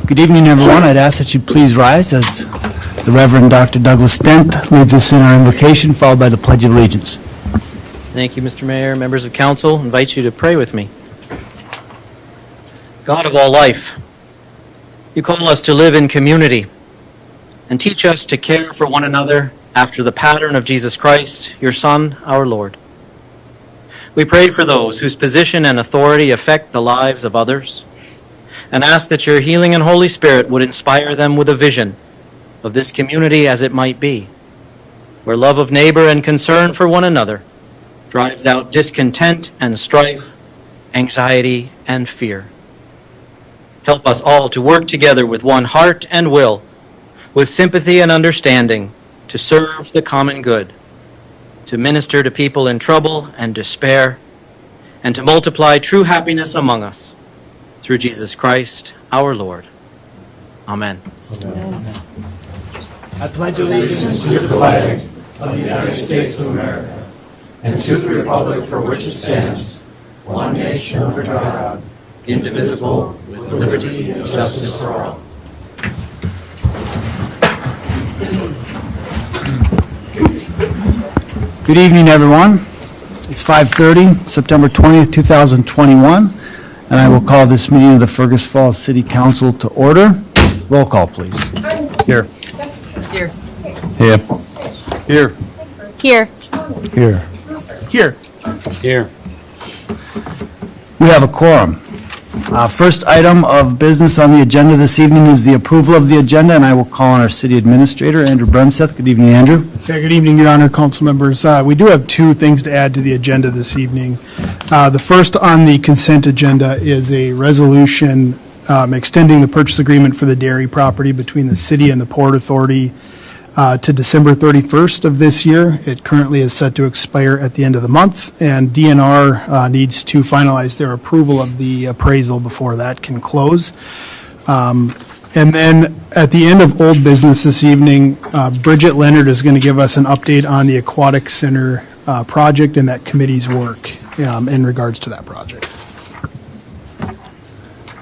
Good evening, everyone. I'd ask that you please rise as the Reverend Dr. Douglas Stent leads us in our invocation, followed by the Pledge of Allegiance. Thank you, Mr. Mayor. Members of council, I invite you to pray with me. God of all life, you call us to live in community and teach us to care for one another after the pattern of Jesus Christ, your Son, our Lord. We pray for those whose position and authority affect the lives of others, and ask that your healing and Holy Spirit would inspire them with a vision of this community as it might be, where love of neighbor and concern for one another drives out discontent and strife, anxiety and fear. Help us all to work together with one heart and will, with sympathy and understanding, to serve the common good, to minister to people in trouble and despair, and to multiply true happiness among us, through Jesus Christ, our Lord. Amen. Amen. I pledge allegiance to the flag of the United States of America and to the republic for which it stands, one nation under God, indivisible, with liberty and justice for all. Good evening, everyone. It's 5:30, September 20th, 2021, and I will call this meeting of the Fergus Falls City Council to order. Roll call, please. Here. Here. Here. Here. Here. Here. Here. Here. We have a quorum. First item of business on the agenda this evening is the approval of the agenda, and I will call on our city administrator, Andrew Bremseth. Good evening, Andrew. Okay, good evening, Your Honor, council members. We do have two things to add to the agenda this evening. The first on the consent agenda is a resolution extending the purchase agreement for the dairy property between the city and the Port Authority to December 31st of this year. It currently is set to expire at the end of the month, and DNR needs to finalize their approval of the appraisal before that can close. And then at the end of old business this evening, Bridget Leonard is going to give us an update on the Aquatic Center project and that committee's work in regards to that project.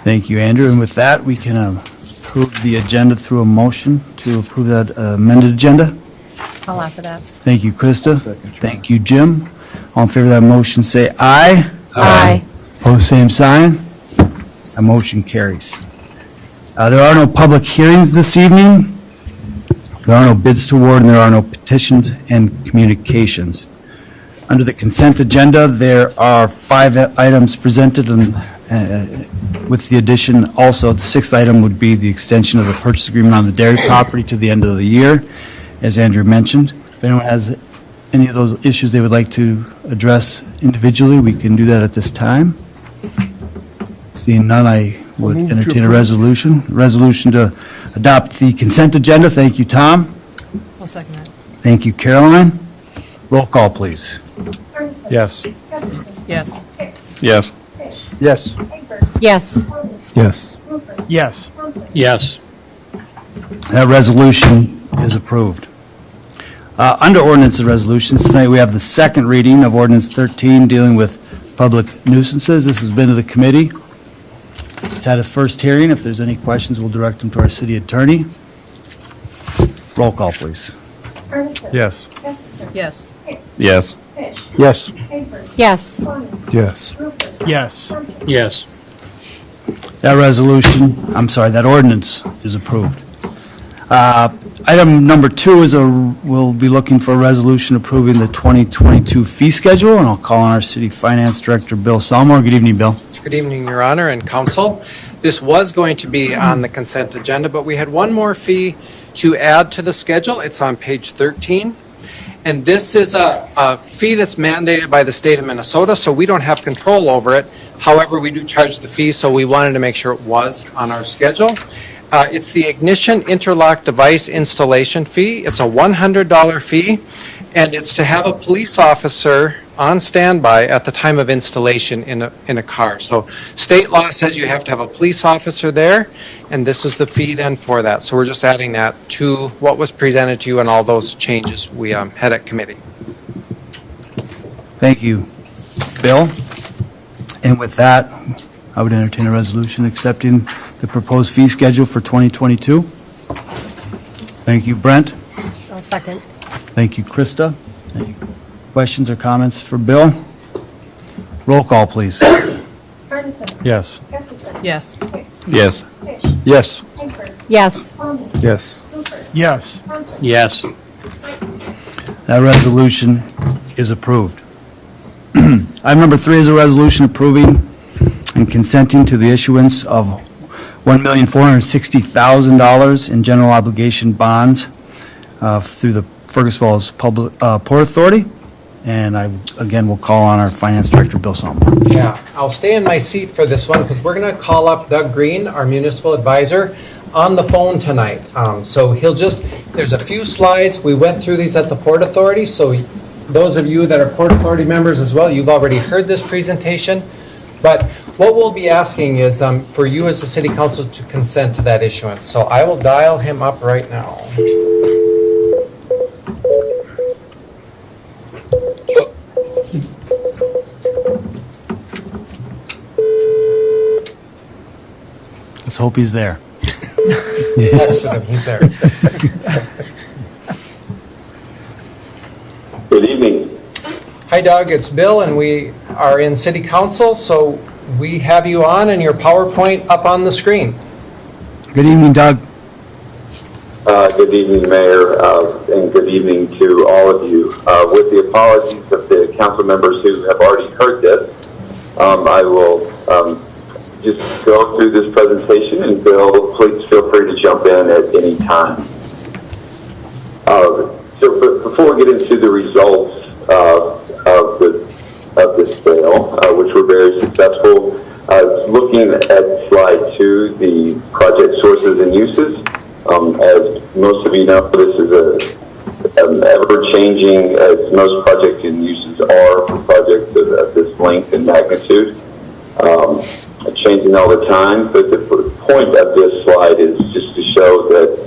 Thank you, Andrew. And with that, we can approve the agenda through a motion to approve that amended agenda. I'll offer that. Thank you, Krista. Thank you, Jim. All in favor of that motion, say aye. Aye. Opposed, same sign. That motion carries. There are no public hearings this evening. There are no bids to award, and there are no petitions and communications. Under the consent agenda, there are 5 items presented, and with the addition, also, the 6th item would be the extension of the purchase agreement on the dairy property to the end of the year, as Andrew mentioned. If anyone has any of those issues they would like to address individually, we can do that at this time. Seeing none, I would entertain a resolution. Resolution to adopt the consent agenda. Thank you, Tom. I'll second that. Thank you, Caroline. Roll call, please. Yes. Yes. Yes. Yes. Yes. Yes. Yes. Yes. That resolution is approved. Under ordinance and resolutions, tonight we have the second reading of Ordinance 13 dealing with public nuisances. This has been to the committee. It's had a first hearing. If there's any questions, we'll direct them to our city attorney. Roll call, please. Yes. Yes. Yes. Yes. Yes. Yes. Yes. Yes. That ordinance is approved. Item number 2 is we'll be looking for a resolution approving the 2022 fee schedule, and I'll call on our city finance director, Bill Salmore. Good evening, Bill. Good evening, Your Honor and Council. This was going to be on the consent agenda, but we had one more fee to add to the schedule. It's on page 13. And this is a fee that's mandated by the state of Minnesota, so we don't have control over it. However, we do charge the fee, so we wanted to make sure it was on our schedule. It's the ignition interlock device installation fee. It's a $100 fee, and it's to have a police officer on standby at the time of installation in a car. So state law says you have to have a police officer there, and this is the fee then for that. So we're just adding that to what was presented to you and all those changes we had at committee. Thank you, Bill. And with that, I would entertain a resolution accepting the proposed fee schedule for 2022. Thank you, Brent. I'll second. Thank you, Krista. Any questions or comments for Bill? Roll call, please. Ferguson. Yes. Gustafson. Yes. Hicks. Yes. Fish. Yes. Hanford. Yes. Tallman. Yes. Hooper. Yes. Thompson. Yes. That resolution is approved. Item number 3 is a resolution approving and consenting to the issuance of $1,460,000 in general obligation bonds through the Fergus Falls Port Authority. And I, again, will call on our Finance Director, Bill Salmon. Yeah, I'll stay in my seat for this one because we're going to call up Doug Green, our municipal advisor, on the phone tonight. So there's a few slides. We went through these at the Port Authority. So those of you that are Port Authority members as well, you've already heard this presentation. But what we'll be asking is for you as a city council to consent to that issuance. So I will dial him up right now. Let's hope he's there. Text him, he's there. Good evening. Hi, Doug. It's Bill, and we are in City Council, so we have you on and your PowerPoint up on the screen. Good evening, Doug. Good evening, Mayor, and good evening to all of you. With the apologies of the council members who have already heard this, I will just go through this presentation, and Bill, please feel free to jump in at any time. But before we get into the results of this sale, which were very successful, looking at slide 2, the project sources and uses. As most of you know, this is an ever-changing, as most projects and uses are for projects of this length and magnitude. Changing all the time, but the point of this slide is just to show that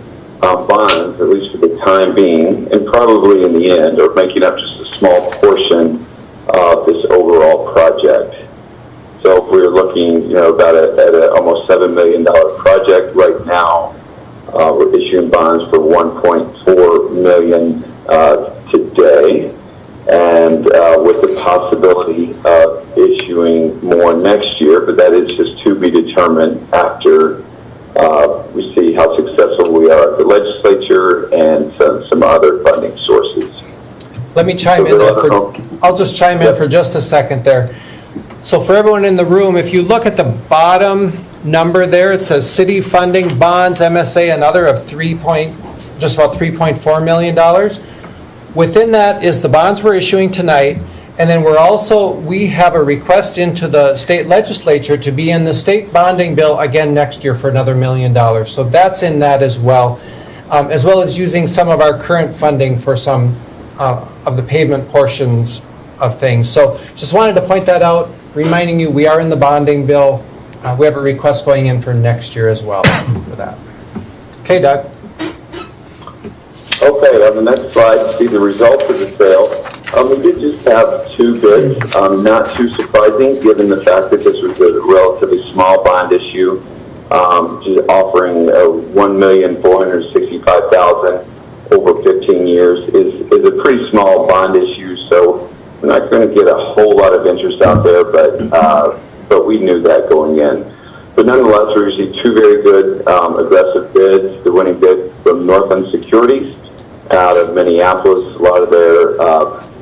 bonds, at least for the time being, and probably in the end, are making up just a small portion of this overall project. So if we're looking, about at a almost $7 million project right now, we're issuing bonds for $1.4 million today, and with the possibility of issuing more next year, but that is just to be determined after we see how successful we are at the legislature and some other funding sources. Let me chime in there. I'll just chime in for just a second there. So for everyone in the room, if you look at the bottom number there, it says city funding, bonds, MSA, and other of just about $3.4 million. Within that is the bonds we're issuing tonight, and then we have a request into the state legislature to be in the state bonding bill again next year for another $1 million. So that's in that as well as using some of our current funding for some of the pavement portions of things. So just wanted to point that out, reminding you we are in the bonding bill. We have a request going in for next year as well for that. Okay, Doug. Okay, on the next slide, see the results of the sale. We did just have 2 bids, not too surprising given the fact that this was a relatively small bond issue, just offering $1,465,000 over 15 years is a pretty small bond issue, so we're not going to get a whole lot of interest out there, but we knew that going in. But nonetheless, we received 2 very good aggressive bids. The winning bid from Northland Securities out of Minneapolis. A lot of their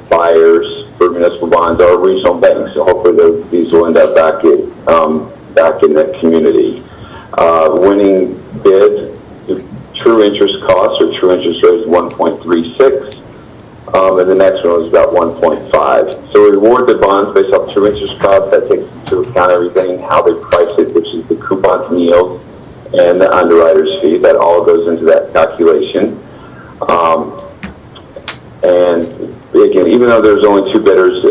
buyers for municipal bonds are regional banks, so hopefully these will end up back in that community. Winning bid, the true interest cost or true interest rate is 1.36. And the next one was about 1.5. So we reward the bonds based off true interest cost. That takes into account everything, how they price it, which is the coupons and yield, and the underwriter's fee. That all goes into that calculation. And again, even though there's only 2 bidders,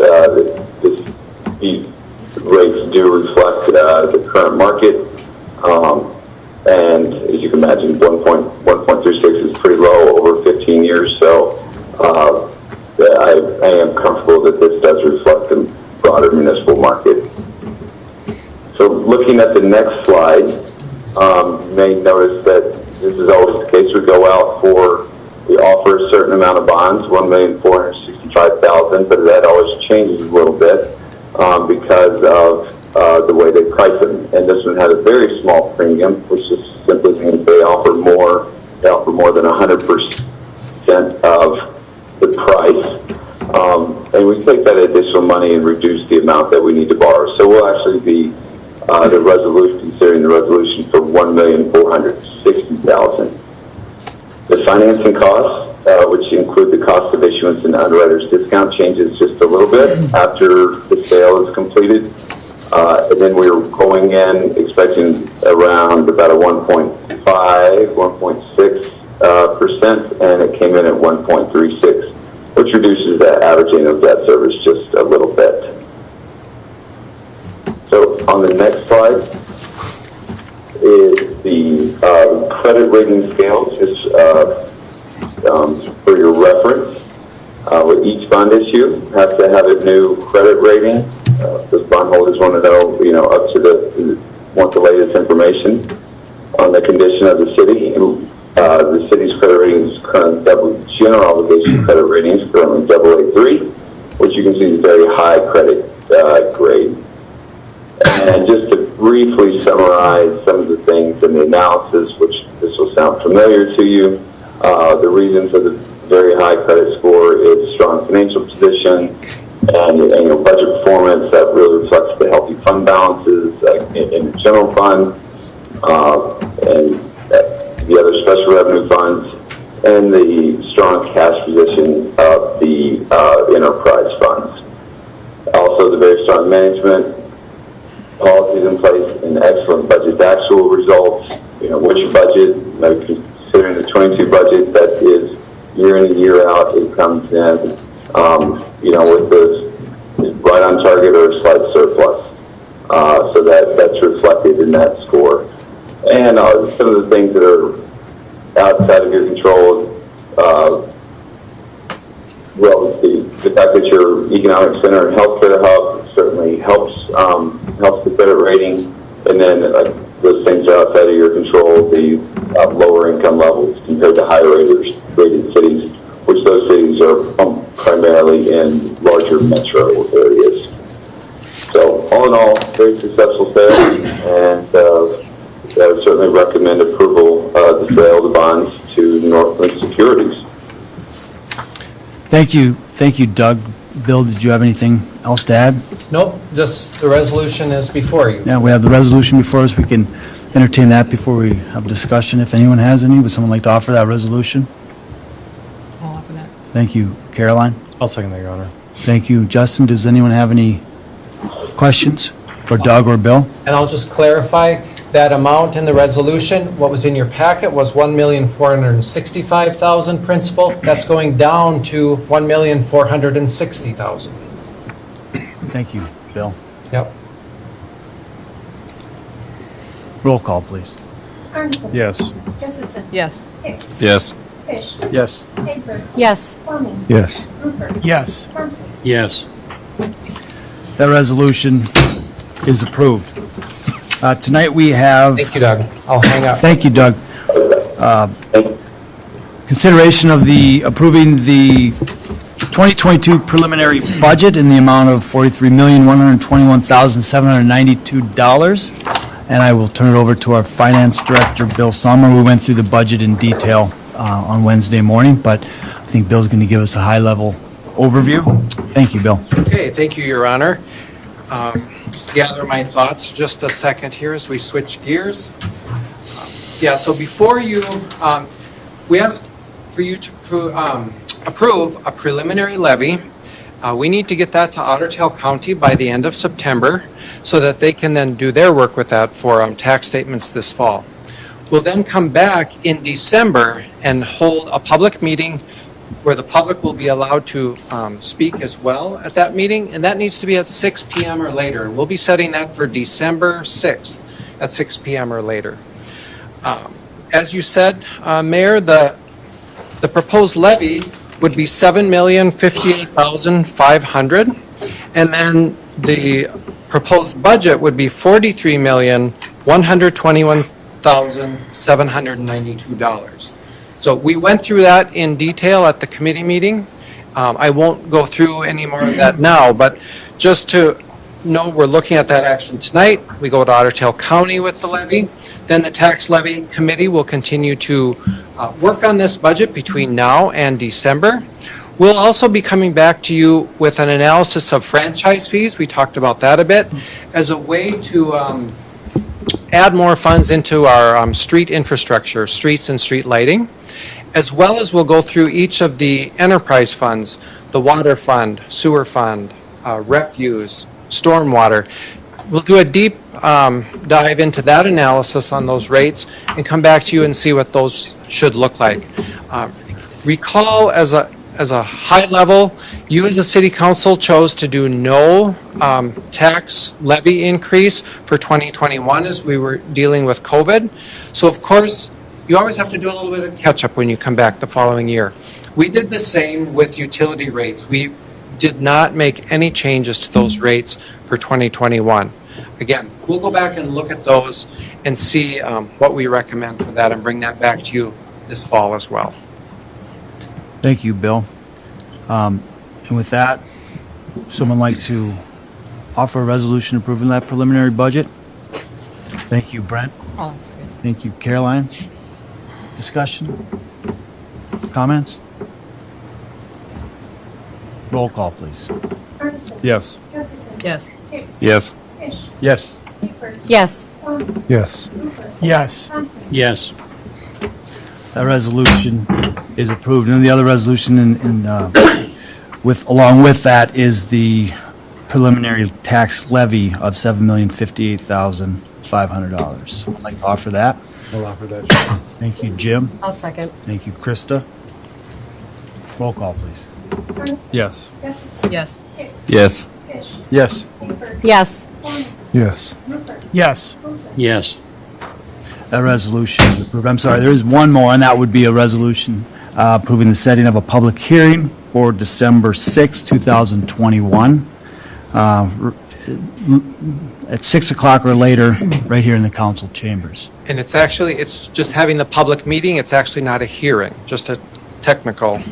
these rates do reflect the current market. And as you can imagine, 1.36 is pretty low over 15 years. So I am comfortable that this does reflect the broader municipal market. So looking at the next slide, may notice that this is always the case. We go out we offer a certain amount of bonds, $1,465,000, but that always changes a little bit because of the way they price them. And this one had a very small premium, which just simply means they offer more than 100% of the price. And we take that additional money and reduce the amount that we need to borrow. So we'll actually be considering the resolution for $1,460,000. The financing costs, which include the cost of issuance and underwriter's discount, changes just a little bit after the sale is completed. And then we're going in expecting around about a 1.6%, and it came in at 1.36, which reduces the average annual debt service just a little bit. So on the next slide is the credit rating scale, just for your reference. With each bond issue, has to have a new credit rating. Those bondholders want to know, want the latest information on the condition of the city. The city's credit rating is currently general obligation credit rating is currently AA3, which you can see is very high credit grade. And just to briefly summarize some of the things in the analysis, which this will sound familiar to you, the reasons for the very high credit score is strong financial position and budget performance that really reflects the healthy fund balances in the general fund and the other special revenue funds, and the strong cash position of the enterprise funds. Also, the very strong management policies in place and excellent budget actual results. What's your budget? Considering the 22 budget, that is year in and year out, it comes in, with those right on target or a slight surplus. So that's reflected in that score. And some of the things that are outside of your control, the fact that your economic center and healthcare hub certainly helps the credit rating, and then those things are outside of your control, the lower income levels compared to higher rated cities, which those cities are primarily in larger metro areas. So all in all, very successful sale, and I would certainly recommend approval of the sale of the bonds to Northland Securities. Thank you, Doug. Bill, did you have anything else to add? Nope, just the resolution is before you. Yeah, we have the resolution before us. We can entertain that before we have discussion. If anyone has any, would someone like to offer that resolution? I'll offer that. Thank you, Caroline. I'll second that, Your Honor. Thank you, Justin. Does anyone have any questions for Doug or Bill? And I'll just clarify, that amount in the resolution, what was in your packet was $1,465,000 principal. That's going down to $1,460,000. Thank you, Bill. Yep. Roll call, please. Armstrong. Yes. Josephson. Yes. Hicks. Yes. Fish. Yes. Hafer. Yes. Fleming. Yes. Rupert. Yes. Thompson. Yes. That resolution is approved. Tonight we have... Thank you, Doug. I'll hang up. Thank you, Doug. Consideration of approving the 2022 preliminary budget in the amount of $43,121,792. And I will turn it over to our Finance Director, Bill Sommer. We went through the budget in detail on Wednesday morning, but I think Bill's going to give us a high-level overview. Thank you, Bill. Okay, thank you, Your Honor. Just gather my thoughts just a second here as we switch gears. So before you, we ask for you to approve a preliminary levy. We need to get that to Otter Tail County by the end of September so that they can then do their work with that for tax statements this fall. We'll then come back in December and hold a public meeting where the public will be allowed to speak as well at that meeting, and that needs to be at 6 p.m. or later. And we'll be setting that for December 6th at 6 p.m. or later. As you said, Mayor, the proposed levy would be $7,058,500, and then the proposed budget would be $43,121,792. $1,792. So we went through that in detail at the committee meeting. I won't go through any more of that now, but just to know we're looking at that action tonight. We go to Otter Tail County with the levy. Then the tax levy committee will continue to work on this budget between now and December. We'll also be coming back to you with an analysis of franchise fees. We talked about that a bit as a way to add more funds into our street infrastructure, streets and street lighting, as well as we'll go through each of the enterprise funds, the water fund, sewer fund, refuse, stormwater. We'll do a deep dive into that analysis on those rates and come back to you and see what those should look like. Recall as a high level, you as a city council chose to do no tax levy increase for 2021 as we were dealing with COVID. So of course, you always have to do a little bit of catch up when you come back the following year. We did the same with utility rates. We did not make any changes to those rates for 2021. Again, we'll go back and look at those and see what we recommend for that and bring that back to you this fall as well. Thank you, Bill. And with that, someone like to offer a resolution approving that preliminary budget? Thank you, Brent. Oh, that's good. Thank you, Caroline. Discussion? Comments? Roll call, please. Yes. Yes. Yes. Yes. Yes. Yes. Yes. Yes. That resolution is approved. And the other resolution along with that is the preliminary tax levy of $7,058,500. I'd like to offer that. I'll offer that. Thank you, Jim. I'll second. Thank you, Krista. Roll call, please. Yes. Yes. Yes. Yes. Yes. Yes. Yes. Yes. That resolution is approved. I'm sorry, there is one more, and that would be a resolution approving the setting of a public hearing for December 6, 2021, at 6 o'clock or later, right here in the council chambers. And it's just having the public meeting. It's actually not a hearing, just a technical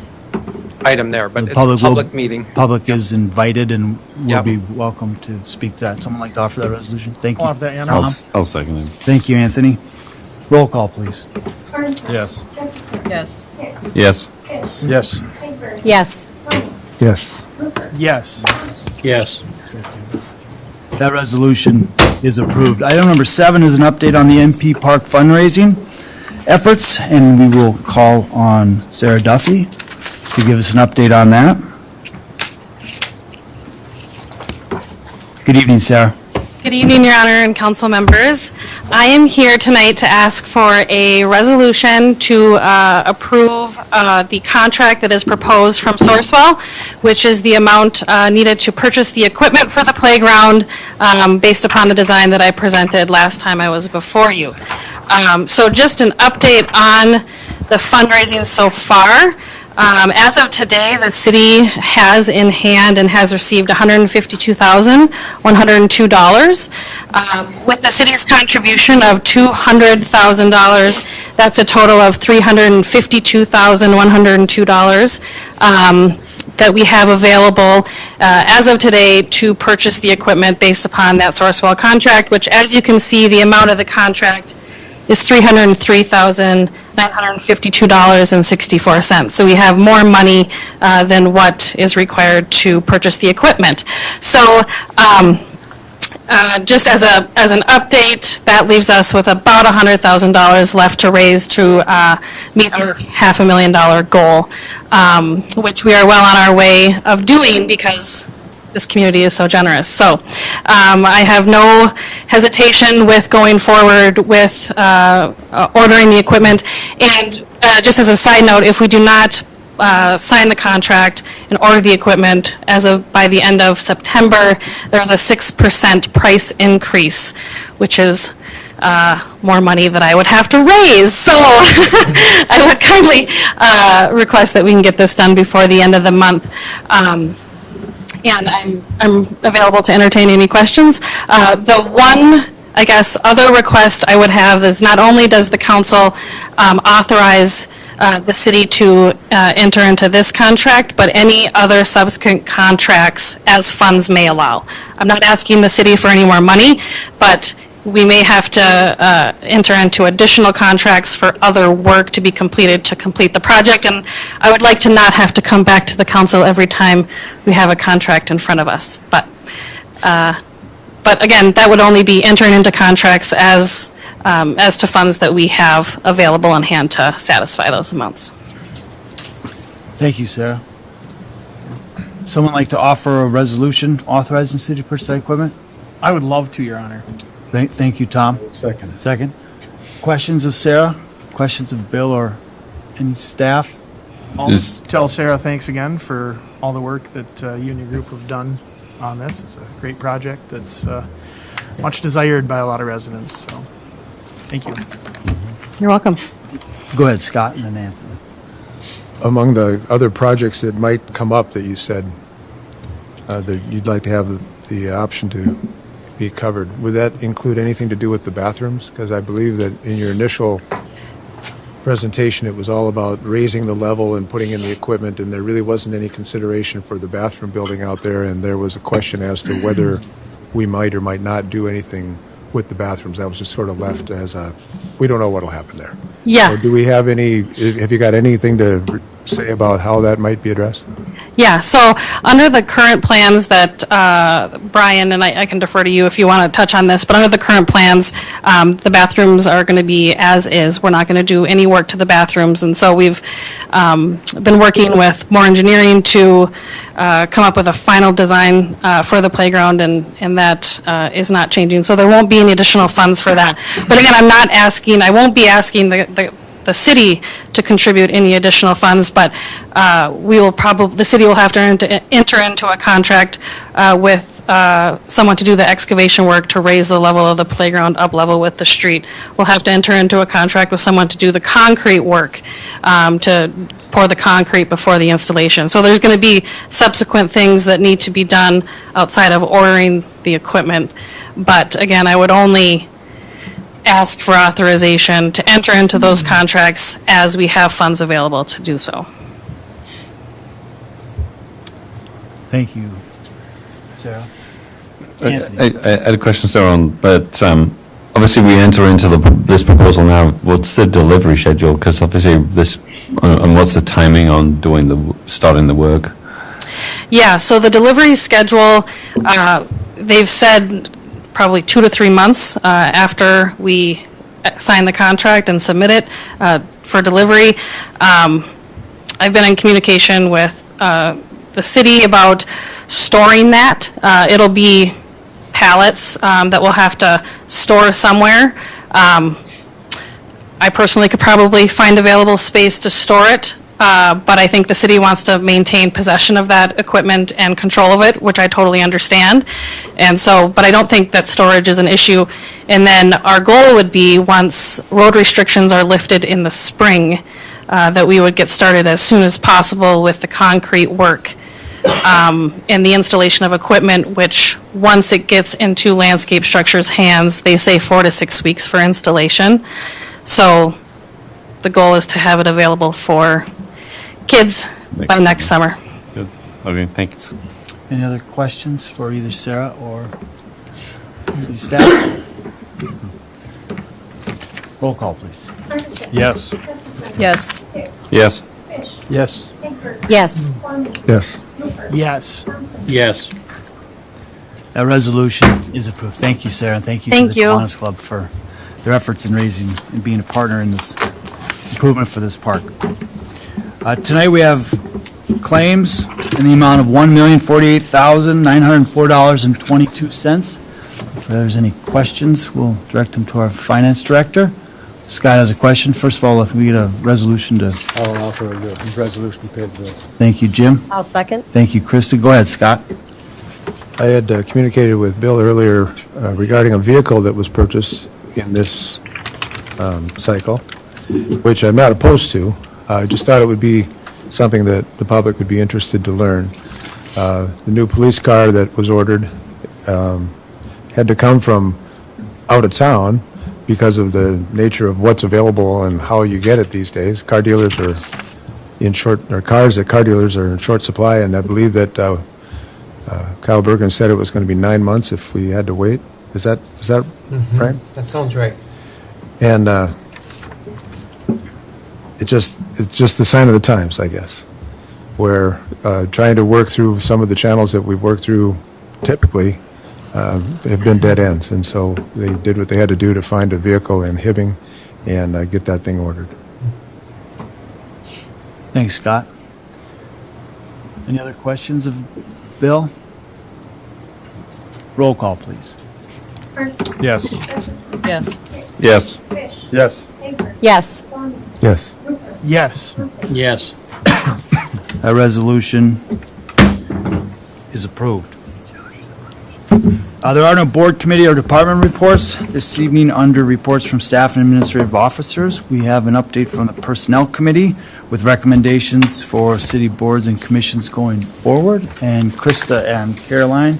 item there, but The it's a public will- public meeting. Public is invited and will Yep. be welcome to speak to that. Someone like to offer that resolution? Thank you. I'll have that, Anna. Tom? I'll second it. Thank you, Anthony. Roll call, please. Yes. Yes. Yes. Yes. Yes. Yes. Yes. Yes. That resolution is approved. Item number 7 is an update on the MP Park fundraising efforts, and we will call on Sarah Duffy to give us an update on that. Good evening, Sarah. Good evening, Your Honor and council members. I am here tonight to ask for a resolution to approve the contract that is proposed from Sourcewell, which is the amount needed to purchase the equipment for the playground based upon the design that I presented last time I was before you. So just an update on the fundraising so far. As of today, the city has in hand and has received $152,102. With the city's contribution of $200,000, that's a total of $352,102 that we have available as of today to purchase the equipment based upon that Sourcewell contract, which, as you can see, the amount of the contract is $303,952.64. So we have more money than what is required to purchase the equipment. So just as an update, that leaves us with about $100,000 left to raise to meet our $500,000 goal, which we are well on our way of doing because this community is so generous. So I have no hesitation with going forward with ordering the equipment. And just as a side note, if we do not sign the contract and order the equipment by the end of September, there's a 6% price increase, which is more money that I would have to raise. So I would kindly request that we can get this done before the end of the month. And I'm available to entertain any questions. The one I guess, other request I would have is not only does the council authorize the city to enter into this contract, but any other subsequent contracts as funds may allow. I'm not asking the city for any more money, but we may have to enter into additional contracts for other work to be completed to complete the project, and I would like to not have to come back to the council every time we have a contract in front of us. But again, that would only be entering into contracts as to funds that we have available on hand to satisfy those amounts. Thank you, Sarah. Someone like to offer a resolution authorizing the city to purchase that equipment? I would love to, Your Honor. Thank you, Tom. Second. Second. Questions of Sarah? Questions of Bill or any staff? I'll just tell Sarah thanks again for all the work that you and your group have done on this. It's a great project that's much desired by a lot of residents, so thank you. You're welcome. Go ahead, Scott, and then Anthony. Among the other projects that might come up that you said that you'd like to have the option to be covered, would that include anything to do with the bathrooms? Because I believe that in your initial presentation, it was all about raising the level and putting in the equipment, and there really wasn't any consideration for the bathroom building out there, and there was a question as to whether we might or might not do anything with the bathrooms. That was just sort of left as a, we don't know what will happen there. Yeah. So do we have have you got anything to say about how that might be addressed? Yeah, so under the current plans that, Brian, and I can defer to you if you want to touch on this, but under the current plans, the bathrooms are going to be as is. We're not going to do any work to the bathrooms, and so we've been working with more engineering to come up with a final design for the playground, and that is not changing. So there won't be any additional funds for that. But again, I won't be asking the city to contribute any additional funds, but the city will have to enter into a contract with someone to do the excavation work to raise the level of the playground up level with the street. We'll have to enter into a contract with someone to do the concrete work, to pour the concrete before the installation. So there's going to be subsequent things that need to be done outside of ordering the equipment. But again, I would only ask for authorization to enter into those contracts as we have funds available to do so. Thank you, Sarah. I Anthony. had a question, Sarah, but obviously we enter into this proposal now. What's the delivery schedule? Because obviously and what's the timing on starting the work? Yeah, so the delivery schedule, they've said probably 2 to 3 months after we sign the contract and submit it for delivery. I've been in communication with the city about storing that. It'll be pallets that we'll have to store somewhere. I personally could probably find available space to store it, but I think the city wants to maintain possession of that equipment and control of it, which I totally understand. And so, but I don't think that storage is an issue. And then our goal would be, once road restrictions are lifted in the spring, that we would get started as soon as possible with the concrete work and the installation of equipment, which once it gets into landscape structures' hands, they say 4 to 6 weeks for installation. So the goal is to have it available for kids by next summer. Good. Okay, thanks. Any other questions for either Sarah or city staff? Roll call, please. Yes. Yes. Yes. Yes. Yes. Yes. Yes. Yes. That resolution is approved. Thank you, Sarah, and thank you to Thank the you. Kiwanis Club for their efforts in raising and being a partner in this improvement for this park. Tonight we have claims in the amount of $1,048,904.22. If there's any questions, we'll direct them to our finance director. Scott has a question. First of all, if we get a resolution to, I'll offer the resolution to pay the bills. thank you, Jim. I'll second. Thank you, Krista. Go ahead, Scott. I had communicated with Bill earlier regarding a vehicle that was purchased in this cycle, which I'm not opposed to. I just thought it would be something that the public would be interested to learn. The new police car that was ordered had to come from out of town because of the nature of what's available and how you get it these days. Car dealers are in short, or cars at car dealers are in short supply, and I believe that Kyle Bergen said it was going to be 9 months if we had to wait. Is that right? That sounds right. And it's just the sign of the times, I guess, where trying to work through some of the channels that we've worked through typically have been dead ends. And so they did what they had to do to find a vehicle in Hibbing and get that thing ordered. Thanks, Scott. Any other questions of Bill? Roll call, please. Yes. Yes. Yes. Yes. Yes. Yes. Yes. Yes. That resolution is approved. There are no board, committee, or department reports. This evening, under reports from staff and administrative officers, we have an update from the Personnel Committee with recommendations for city boards and commissions going forward. And Krista and Caroline,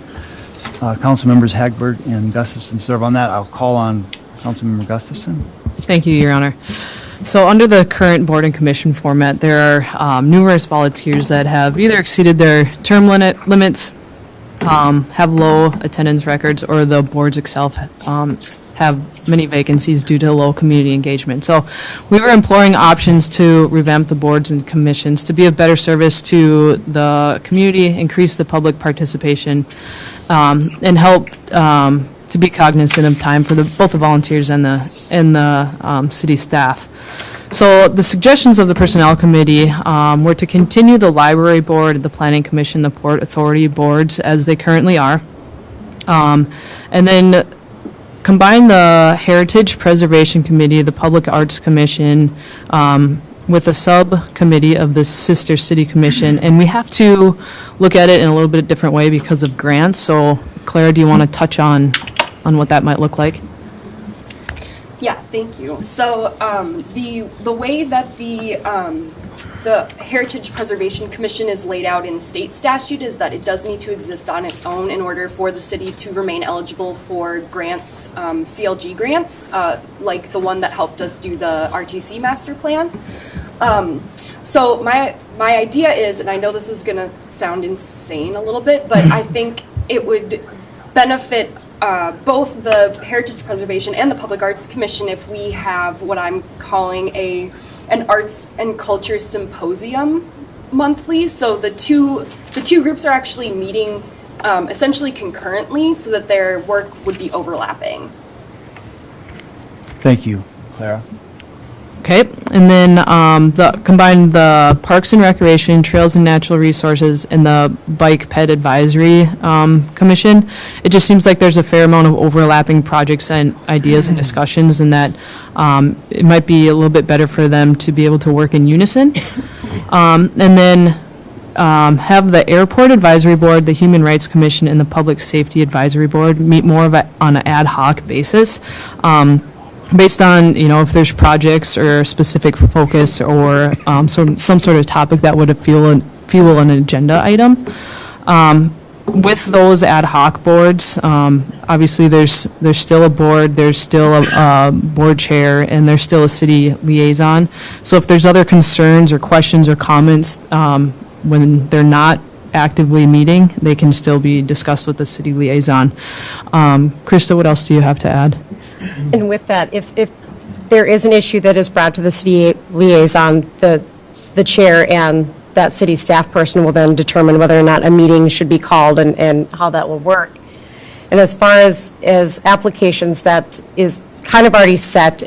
council members Hagberg and Gustafson serve on that. I'll call on Councilmember Gustafson. Thank you, Your Honor. So under the current board and commission format, there are numerous volunteers that have either exceeded their term limits, have low attendance records, or the boards itself have many vacancies due to low community engagement. So we were exploring options to revamp the boards and commissions to be of better service to the community, increase the public participation, and help to be cognizant of time for both the volunteers and the city staff. So the suggestions of the Personnel Committee were to continue the Library Board, the Planning Commission, the Port Authority boards as they currently are, and then combine the Heritage Preservation Committee, the Public Arts Commission, with a subcommittee of the Sister City Commission. And we have to look at it in a little bit different way because of grants. So Claire, do you want to touch on what that might look like? Yeah, thank you. So the way that the Heritage Preservation Commission is laid out in state statute is that it does need to exist on its own in order for the city to remain eligible for grants, CLG grants, like the one that helped us do the RTC master plan. So my idea is, and I know this is going to sound insane a little bit, but I think it would benefit both the Heritage Preservation and the Public Arts Commission if we have what I'm calling an arts and culture symposium monthly. So the two groups are actually meeting essentially concurrently so that their work would be overlapping. Thank you, Clara. Okay, and then combine the Parks and Recreation, Trails and Natural Resources, and the Bike Ped Advisory Commission. It just seems like there's a fair amount of overlapping projects and ideas and discussions, and that it might be a little bit better for them to be able to work in unison. And then have the Airport Advisory Board, the Human Rights Commission, and the Public Safety Advisory Board meet more of on an ad hoc basis. Based on, if there's projects or specific focus or some sort of topic that would fuel an agenda item. With those ad hoc boards, obviously there's still a board, there's still a board chair, and there's still a city liaison. So if there's other concerns or questions or comments when they're not actively meeting, they can still be discussed with the city liaison. Krista, what else do you have to add? And with that, if there is an issue that is brought to the city liaison, the chair and that city staff person will then determine whether or not a meeting should be called and how that will work. And as far as applications, that is kind of already set.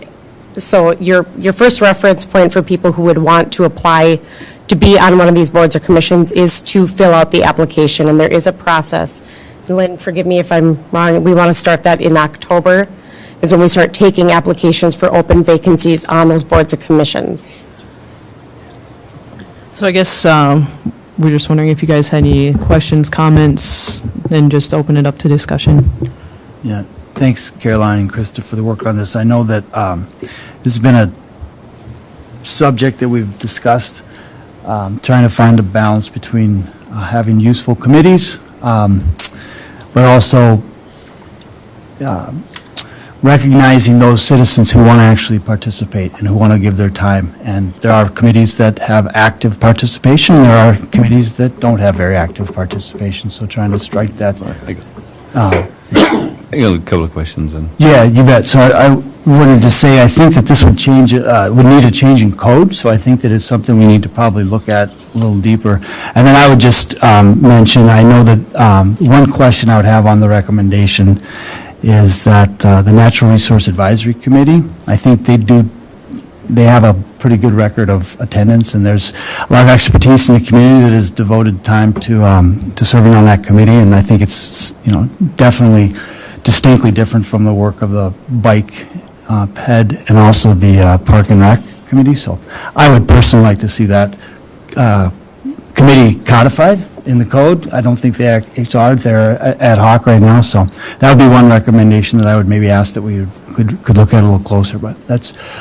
So your first reference point for people who would want to apply to be on one of these boards or commissions is to fill out the application, and there is a process. Lynn, forgive me if I'm wrong, we want to start that in October, is when we start taking applications for open vacancies on those boards and commissions. So I guess we're just wondering if you guys had any questions, comments, and just open it up to discussion. Yeah, thanks, Caroline and Krista, for the work on this. I know that this has been a subject that we've discussed, trying to find a balance between having useful committees, but also recognizing those citizens who want to actually participate and who want to give their time. And there are committees that have active participation, there are committees that don't have very active participation, so trying to strike that. I got a couple of questions then. Yeah, you bet. So I wanted to say, I think that this would change, would need a change in code, so I think that it's something we need to probably look at a little deeper. And then I would just mention, I know that one question I would have on the recommendation is that the Natural Resource Advisory Committee, I think they have a pretty good record of attendance, and there's a lot of expertise in the community that has devoted time to serving on that committee, and I think it's, definitely distinctly different from the work of the Bike PED and also the Park and Rec Committee. So I would personally like to see that committee codified in the code. I don't think they are. They're ad hoc right now, so that would be one recommendation that I would maybe ask that we could look at a little closer. But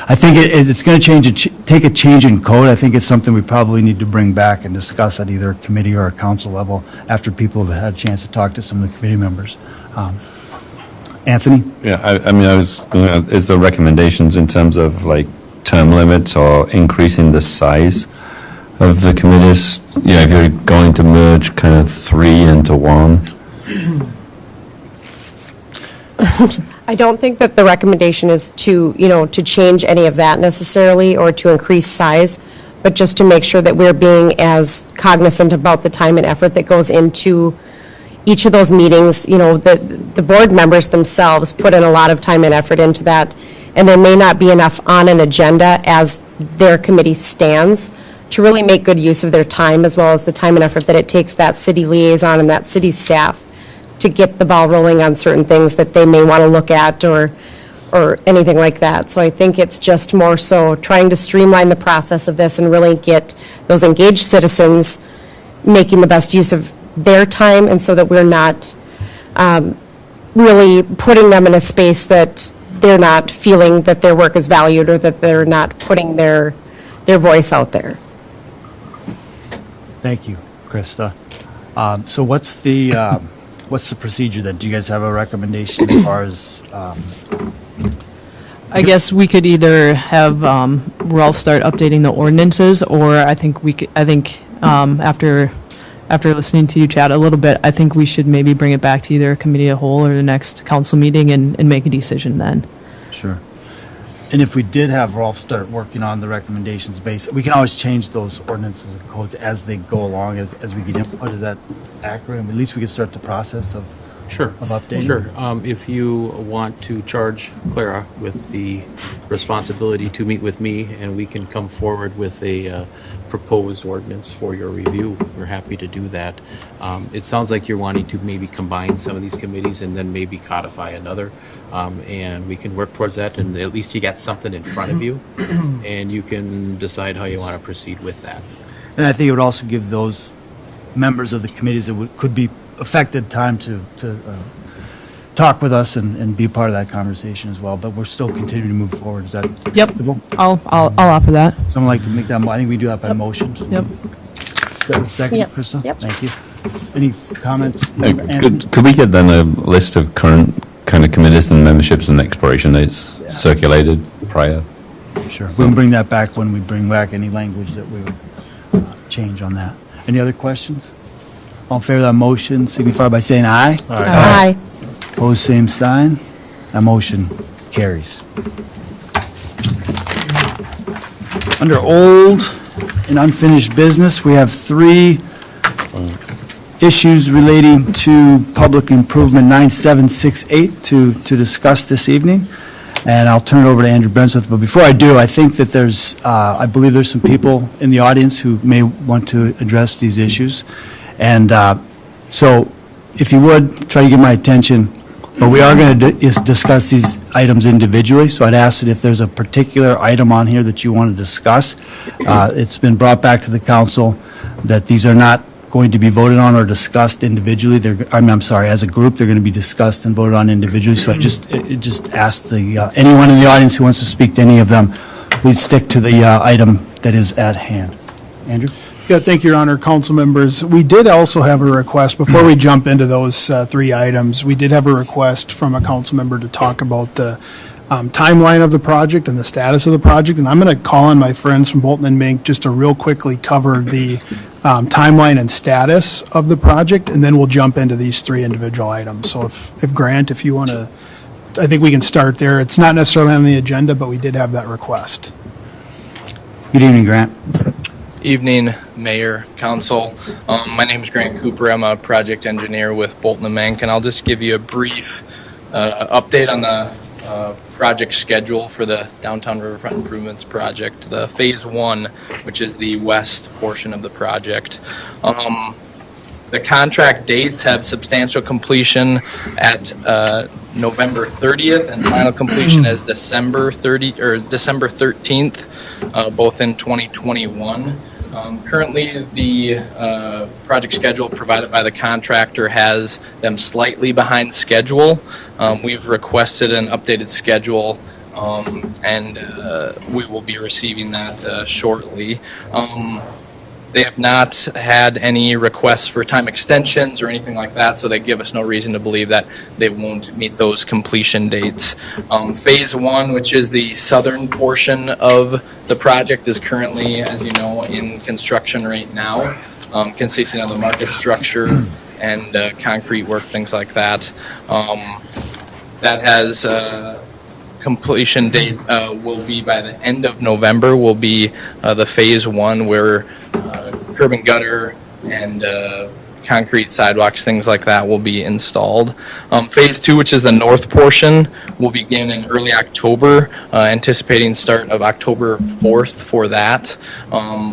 I think it's going to take a change in code. I think it's something we probably need to bring back and discuss at either a committee or a council level after people have had a chance to talk to some of the committee members. Anthony? Yeah, I mean, is there recommendations in terms of like term limits or increasing the size of the committees? If you're going to merge kind of 3 into 1? I don't think that the recommendation is to, to change any of that necessarily or to increase size, but just to make sure that we're being as cognizant about the time and effort that goes into each of those meetings. The board members themselves put in a lot of time and effort into that, and there may not be enough on an agenda as their committee stands to really make good use of their time, as well as the time and effort that it takes that city liaison and that city staff to get the ball rolling on certain things that they may want to look at or anything like that. So I think it's just more so trying to streamline the process of this and really get those engaged citizens making the best use of their time, and so that we're not really putting them in a space that they're not feeling that their work is valued or that they're not putting their voice out there. Thank you, Krista. So what's the procedure then? Do you guys have a recommendation as far as? I guess we could either have Ralph start updating the ordinances, or I think after listening to you chat a little bit, I think we should maybe bring it back to either a committee of whole or the next council meeting and make a decision then. Sure. And if we did have Rolf start working on the recommendations based, we can always change those ordinances and codes as they go along, as we get input. Is that accurate? At least we could start the process of updating? Sure. If you want to charge Clara with the responsibility to meet with me, and we can come forward with a proposed ordinance for your review, we're happy to do that. It sounds like you're wanting to maybe combine some of these committees and then maybe codify another, and we can work towards that, and at least you got something in front of you, and you can decide how you want to proceed with that. And I think it would also give those members of the committees that could be affected time to talk with us and be a part of that conversation as well. But we're still continuing to move forward. Is that acceptable? I'll offer that. Someone like to make that? I think we do that by motion. Yep. Is that a second, Yes. Krista? Yep. Thank you. Any comments? Could we get then a list of current kind of committees and memberships and expiration dates circulated prior? Sure. We can bring that back when we bring back any language that we would change on that. Any other questions? All in favor of that motion, signify by saying aye. Aye. Opposed, same sign. That motion carries. Under old and unfinished business, we have 3 issues relating to public improvement 9768 to discuss this evening. And I'll turn it over to Andrew Brenseth. But before I do, I think that I believe there's some people in the audience who may want to address these issues. And so if you would, try to get my attention. But we are going to discuss these items individually. So I'd ask that if there's a particular item on here that you want to discuss, it's been brought back to the council that these are not going to be voted on or discussed individually. I'm sorry, as a group, they're going to be discussed and voted on individually. So I just ask anyone in the audience who wants to speak to any of them, please stick to the item that is at hand. Andrew? Yeah, thank you, Your Honor, council members. We did also have a request, before we jump into those three items, we did have a request from a council member to talk about the timeline of the project and the status of the project. And I'm going to call on my friends from Bolton and Mink just to real quickly cover the timeline and status of the project, and then we'll jump into these three individual items. So if Grant, if you want to, I think we can start there. It's not necessarily on the agenda, but we did have that request. Good evening, Grant. Evening, Mayor, Council. My name is Grant Cooper. I'm a project engineer with Bolton and Mink, and I'll just give you a brief update on the project schedule for the Downtown Riverfront Improvements Project, the Phase 1, which is the west portion of the project. The contract dates have substantial completion at November 30th, and final completion is December 13th, both in 2021. Currently, the project schedule provided by the contractor has them slightly behind schedule. We've requested an updated schedule, and we will be receiving that shortly. They have not had any requests for time extensions or anything like that, so they give us no reason to believe that they won't meet those completion dates. Phase 1, which is the southern portion of the project, is currently, as you know, in construction right now, consisting of the market structure and concrete work, things like that. That has completion date will be by the end of November, will be the Phase 1 where curb and gutter and concrete sidewalks, things like that, will be installed. Phase 2, which is the north portion, will begin in early October, anticipating start of October 4th for that.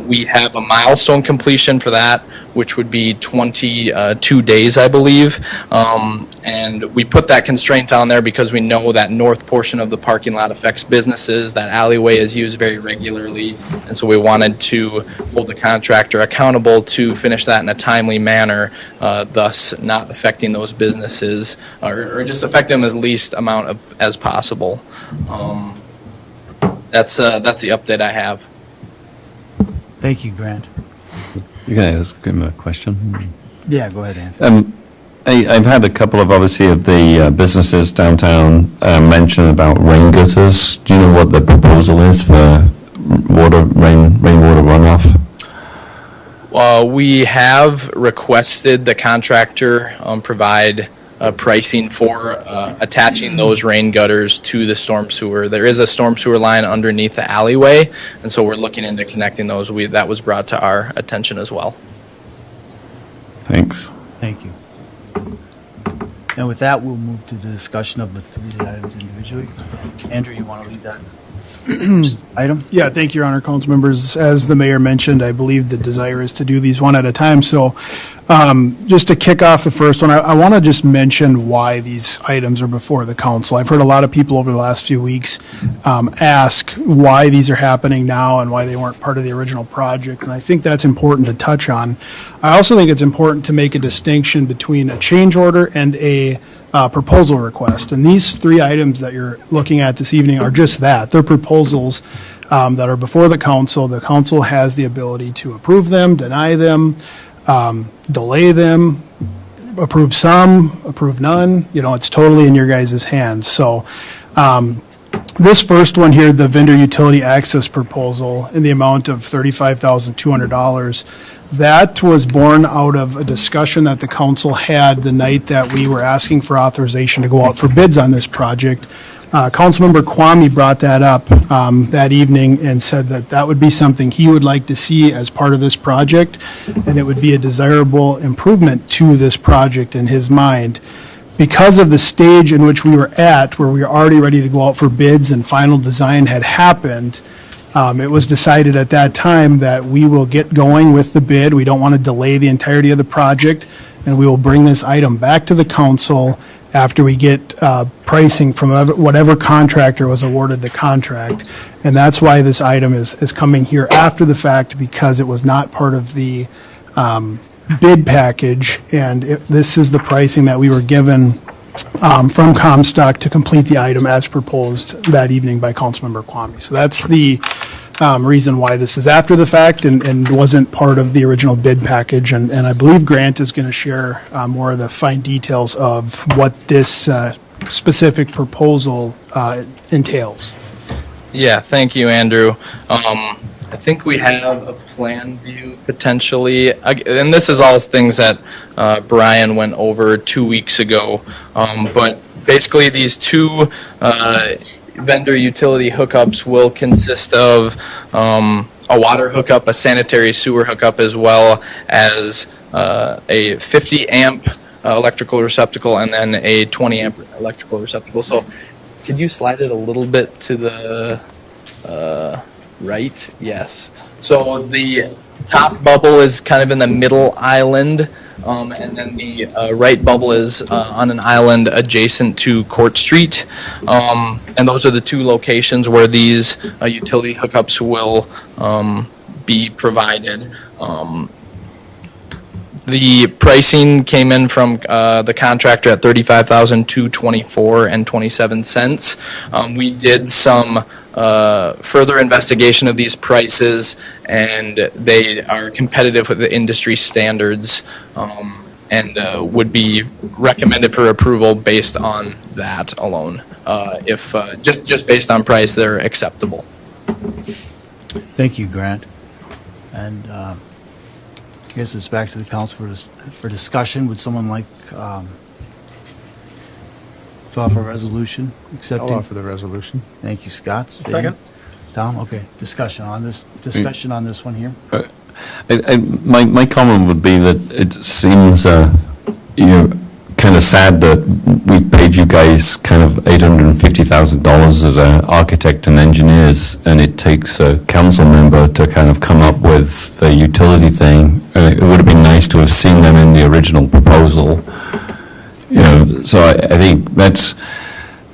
We have a milestone completion for that, which would be 22 days, I believe. And we put that constraint on there because we know that north portion of the parking lot affects businesses. That alleyway is used very regularly, and so we wanted to hold the contractor accountable to finish that in a timely manner, thus not affecting those businesses, or just affect them as least amount as possible. That's the update I have. Thank you, Grant. You can ask him a question. Yeah, go ahead, Anthony. I've had a couple of, obviously, of the businesses downtown mention about rain gutters. Do you know what the proposal is for rainwater runoff? We have requested the contractor provide pricing for attaching those rain gutters to the storm sewer. There is a storm sewer line underneath the alleyway, and so we're looking into connecting those. That was brought to our attention as well. Thanks. Thank you. And with that, we'll move to the discussion of the three items individually. Andrew, you want to lead that item? Yeah, thank you, Your Honor, council members. As the mayor mentioned, I believe the desire is to do these one at a time. So just to kick off the first one, I want to just mention why these items are before the council. I've heard a lot of people over the last few weeks ask why these are happening now and why they weren't part of the original project, and I think that's important to touch on. I also think it's important to make a distinction between a change order and a proposal request. And these three items that you're looking at this evening are just that. They're proposals that are before the council. The council has the ability to approve them, deny them, delay them, approve some, approve none. You know, it's totally in your guys' hands. So this first one here, the vendor utility access proposal in the amount of $35,200, that was born out of a discussion that the council had the night that we were asking for authorization to go out for bids on this project. Councilmember Kwame brought that up that evening and said that that would be something he would like to see as part of this project, and it would be a desirable improvement to this project in his mind. Because of the stage in which we were at, where we were already ready to go out for bids and final design had happened, it was decided at that time that we will get going with the bid. We don't want to delay the entirety of the project, and we will bring this item back to the council after we get pricing from whatever contractor was awarded the contract. And that's why this item is coming here after the fact, because it was not part of the bid package, and this is the pricing that we were given from Comstock to complete the item as proposed that evening by Councilmember Kwame. So that's the reason why this is after the fact and wasn't part of the original bid package. And I believe Grant is going to share more of the fine details of what this specific proposal entails. Yeah, thank you, Andrew. I think we have a plan view potentially, and this is all things that Brian went over 2 weeks ago. But basically, these two vendor utility hookups will consist of a water hookup, a sanitary sewer hookup, as well as a 50 amp electrical receptacle, and then a 20 amp electrical receptacle. So, could you slide it a little bit to the right? Yes. So the top bubble is kind of in the middle island, and then the right bubble is on an island adjacent to Court Street. And those are the two locations where these utility hookups will be provided. The pricing came in from the contractor at $35,224.27. We did some further investigation of these prices, and they are competitive with the industry standards, and would be recommended for approval based on that alone. If just based on price, they're acceptable. Thank you, Grant. And I guess it's back to the council for discussion. Would someone like to offer a resolution accepting? I'll offer the resolution. Thank you, Scott. Second. Tom, okay. Discussion on this one here. My comment would be that it seems kind of sad that we've paid you guys kind of $850,000 as an architect and engineers, and it takes a council member to kind of come up with the utility thing. And it would have been nice to have seen them in the original proposal. So I think that's,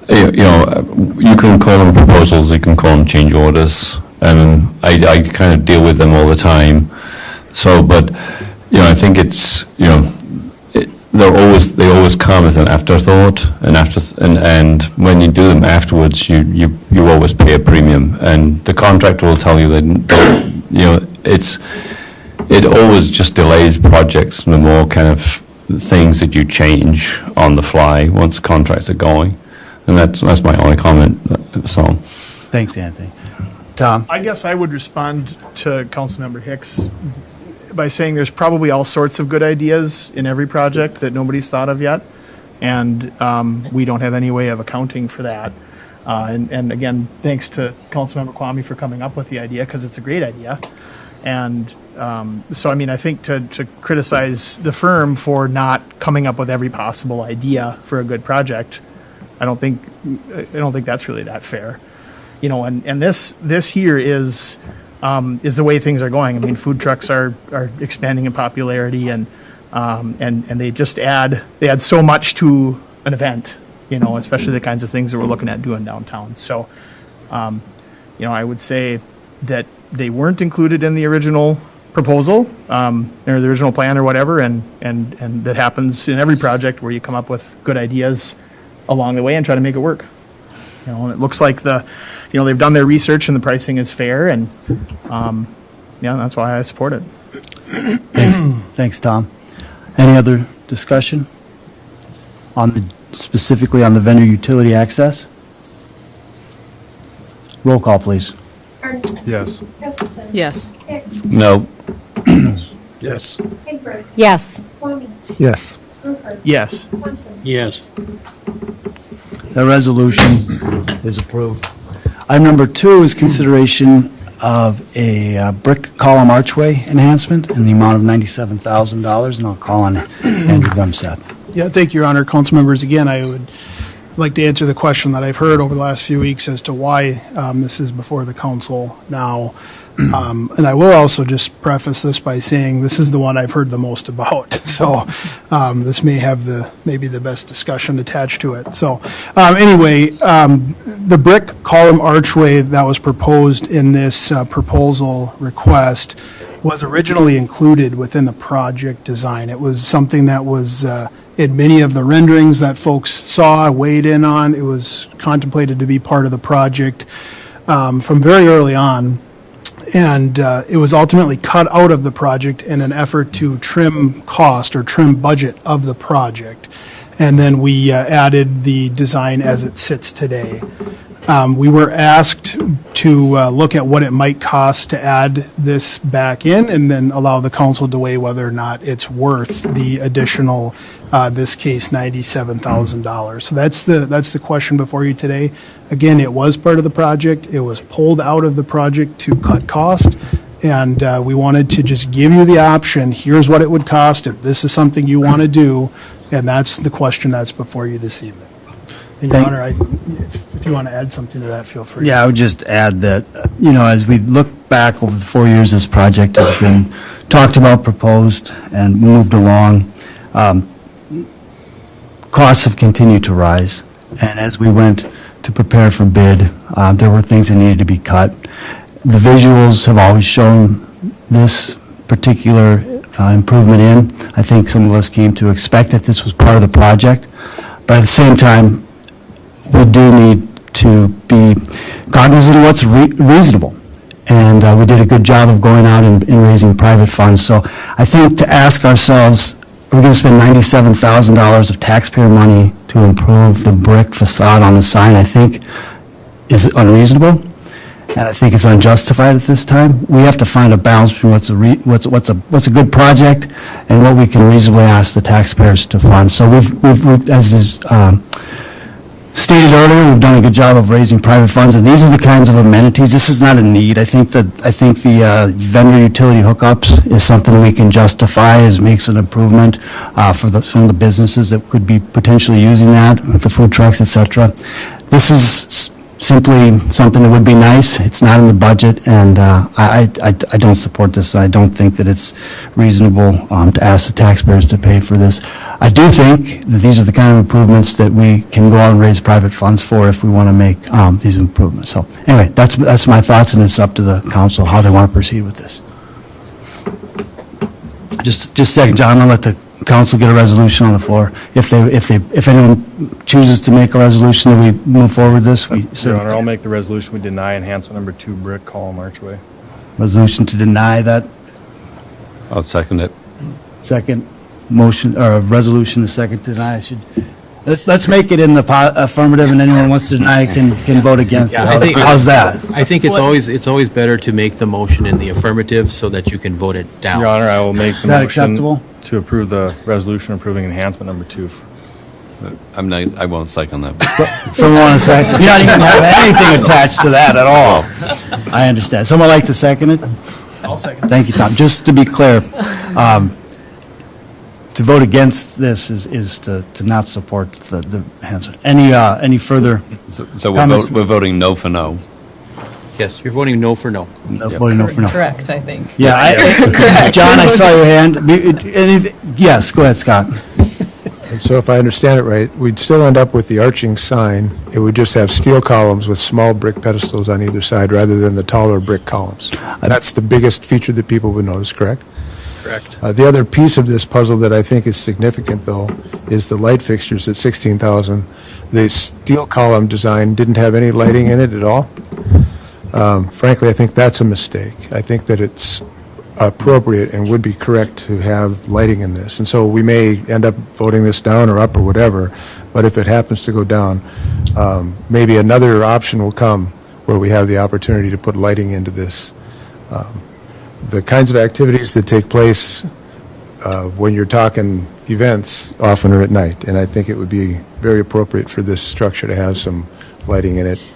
you can call them proposals, you can call them change orders. I kind of deal with them all the time. So, but, I think it's, they always come as an afterthought, and when you do them afterwards, you always pay a premium, and the contractor will tell you that, it always just delays projects, the more kind of things that you change on the fly once contracts are going, and that's my only comment. So, Thanks, Anthony. Tom? I guess I would respond to Councilmember Hicks by saying there's probably all sorts of good ideas in every project that nobody's thought of yet, and we don't have any way of accounting for that. And again, thanks to Councilmember Kwame for coming up with the idea, because it's a great idea. And so, I think to criticize the firm for not coming up with every possible idea for a good project, I don't think that's really that fair. And this here is the way things are going. Food trucks are expanding in popularity, and they just add so much to an event, especially the kinds of things that we're looking at doing downtown. So, I would say that they weren't included in the original proposal, or the original plan or whatever, and that happens in every project where you come up with good ideas along the way and try to make it work. And it looks like they've done their research and the pricing is fair, and that's why I support it. Thanks, Tom. Any other discussion specifically on the vendor utility access? Roll call, please. Yes. Yes. no. Yes. Yes. Yes. Yes. Yes. The resolution is approved. Item number 2 is consideration of a brick column archway enhancement in the amount of $97,000, and I'll call on Andrew Gumseth. Yeah, thank you, Your Honor. Council members, again, I would like to answer the question that I've heard over the last few weeks as to why this is before the council now. And I will also just preface this by saying this is the one I've heard the most about. So this may have maybe the best discussion attached to it. So anyway, the brick column archway that was proposed in this proposal request was originally included within the project design. It was something that was in many of the renderings that folks saw, weighed in on. It was contemplated to be part of the project from very early on. And it was ultimately cut out of the project in an effort to trim cost or trim budget of the project. And then we added the design as it sits today. We were asked to look at what it might cost to add this back in and then allow the council to weigh whether or not it's worth the additional, this case, $97,000. So that's the question before you today. Again, it was part of the project. It was pulled out of the project to cut cost. And we wanted to just give you the option, here's what it would cost if this is something you want to do. And that's the question that's before you this evening. And Your Honor, if you want to add something to that, feel free. Yeah, I would just add that, as we look back over the 4 years this project has been talked about, proposed, and moved along, costs have continued to rise. And as we went to prepare for bid, there were things that needed to be cut. The visuals have always shown this particular improvement in. I think some of us came to expect that this was part of the project. But at the same time, we do need to be cognizant of what's reasonable. And we did a good job of going out and raising private funds. So I think to ask ourselves, are we going to spend $97,000 of taxpayer money to improve the brick facade on the sign, I think is unreasonable. And I think it's unjustified at this time. We have to find a balance between what's a good project and what we can reasonably ask the taxpayers to fund. So we've as is stated earlier, we've done a good job of raising private funds, and these are the kinds of amenities. This is not a need. I think the vendor utility hookups is something we can justify as makes an improvement for some of the businesses that could be potentially using that, the food trucks, et cetera. This is simply something that would be nice. It's not in the budget, and I don't support this. I don't think that it's reasonable to ask the taxpayers to pay for this. I do think that these are the kind of improvements that we can go out and raise private funds for if we want to make these improvements. So anyway, that's my thoughts, and it's up to the council how they want to proceed with this. Just a second, John, I'll let the council get a resolution on the floor. If anyone chooses to make a resolution that we move forward this, Your Honor, I'll make the resolution. We deny enhancement number 2, brick column archway. Resolution to deny that. I'll second it. Second motion, or a resolution, a second to deny. Let's make it in the affirmative, and anyone who wants to deny can vote against it. How's that? I think it's always better to make the motion in the affirmative so that you can vote it down. Your Honor, I will make the Is that motion acceptable? to approve the resolution approving enhancement number 2. I won't second that. Someone want to second? You're not even going to have anything attached to that at all. I understand. Someone like to second it? I'll second. Thank you, Tom. Just to be clear, to vote against this is to not support the enhancement. Any further? So comments? we're voting no for no. Yes, you're voting no for no. Voting no for no. Correct, I think. Yeah, John, I saw your hand. Yes, go ahead, Scott. And so if I understand it right, we'd still end up with the arching sign. It would just have steel columns with small brick pedestals on either side rather than the taller brick columns. That's the biggest feature that people would notice, correct? Correct. The other piece of this puzzle that I think is significant, though, is the light fixtures at $16,000. The steel column design didn't have any lighting in it at all. Frankly, I think that's a mistake. I think that it's appropriate and would be correct to have lighting in this. And so we may end up voting this down or up or whatever, but if it happens to go down, maybe another option will come where we have the opportunity to put lighting into this. The kinds of activities that take place when you're talking events often are at night, and I think it would be very appropriate for this structure to have some lighting in it.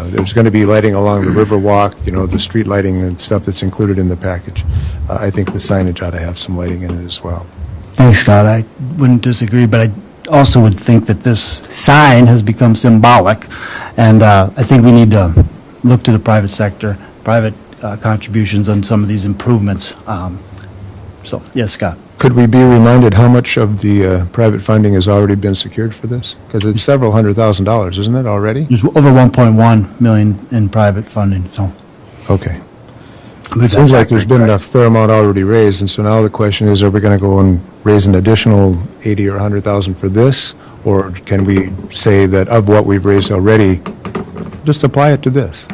There's going to be lighting along the river walk, the street lighting and stuff that's included in the package. I think the signage ought to have some lighting in it as well. Thanks, Scott. I wouldn't disagree, but I also would think that this sign has become symbolic, and I think we need to look to the private sector, private contributions on some of these improvements. So, yes, Scott. Could we be reminded how much of the private funding has already been secured for this? Because it's several $100,000, isn't it, already? There's over 1.1 million in private funding, so. Okay. It seems like there's been a fair amount already raised, and so now the question is, are we going to go and raise an additional 80 or 100,000 for this? Or can we say that of what we've raised already, just apply it to this?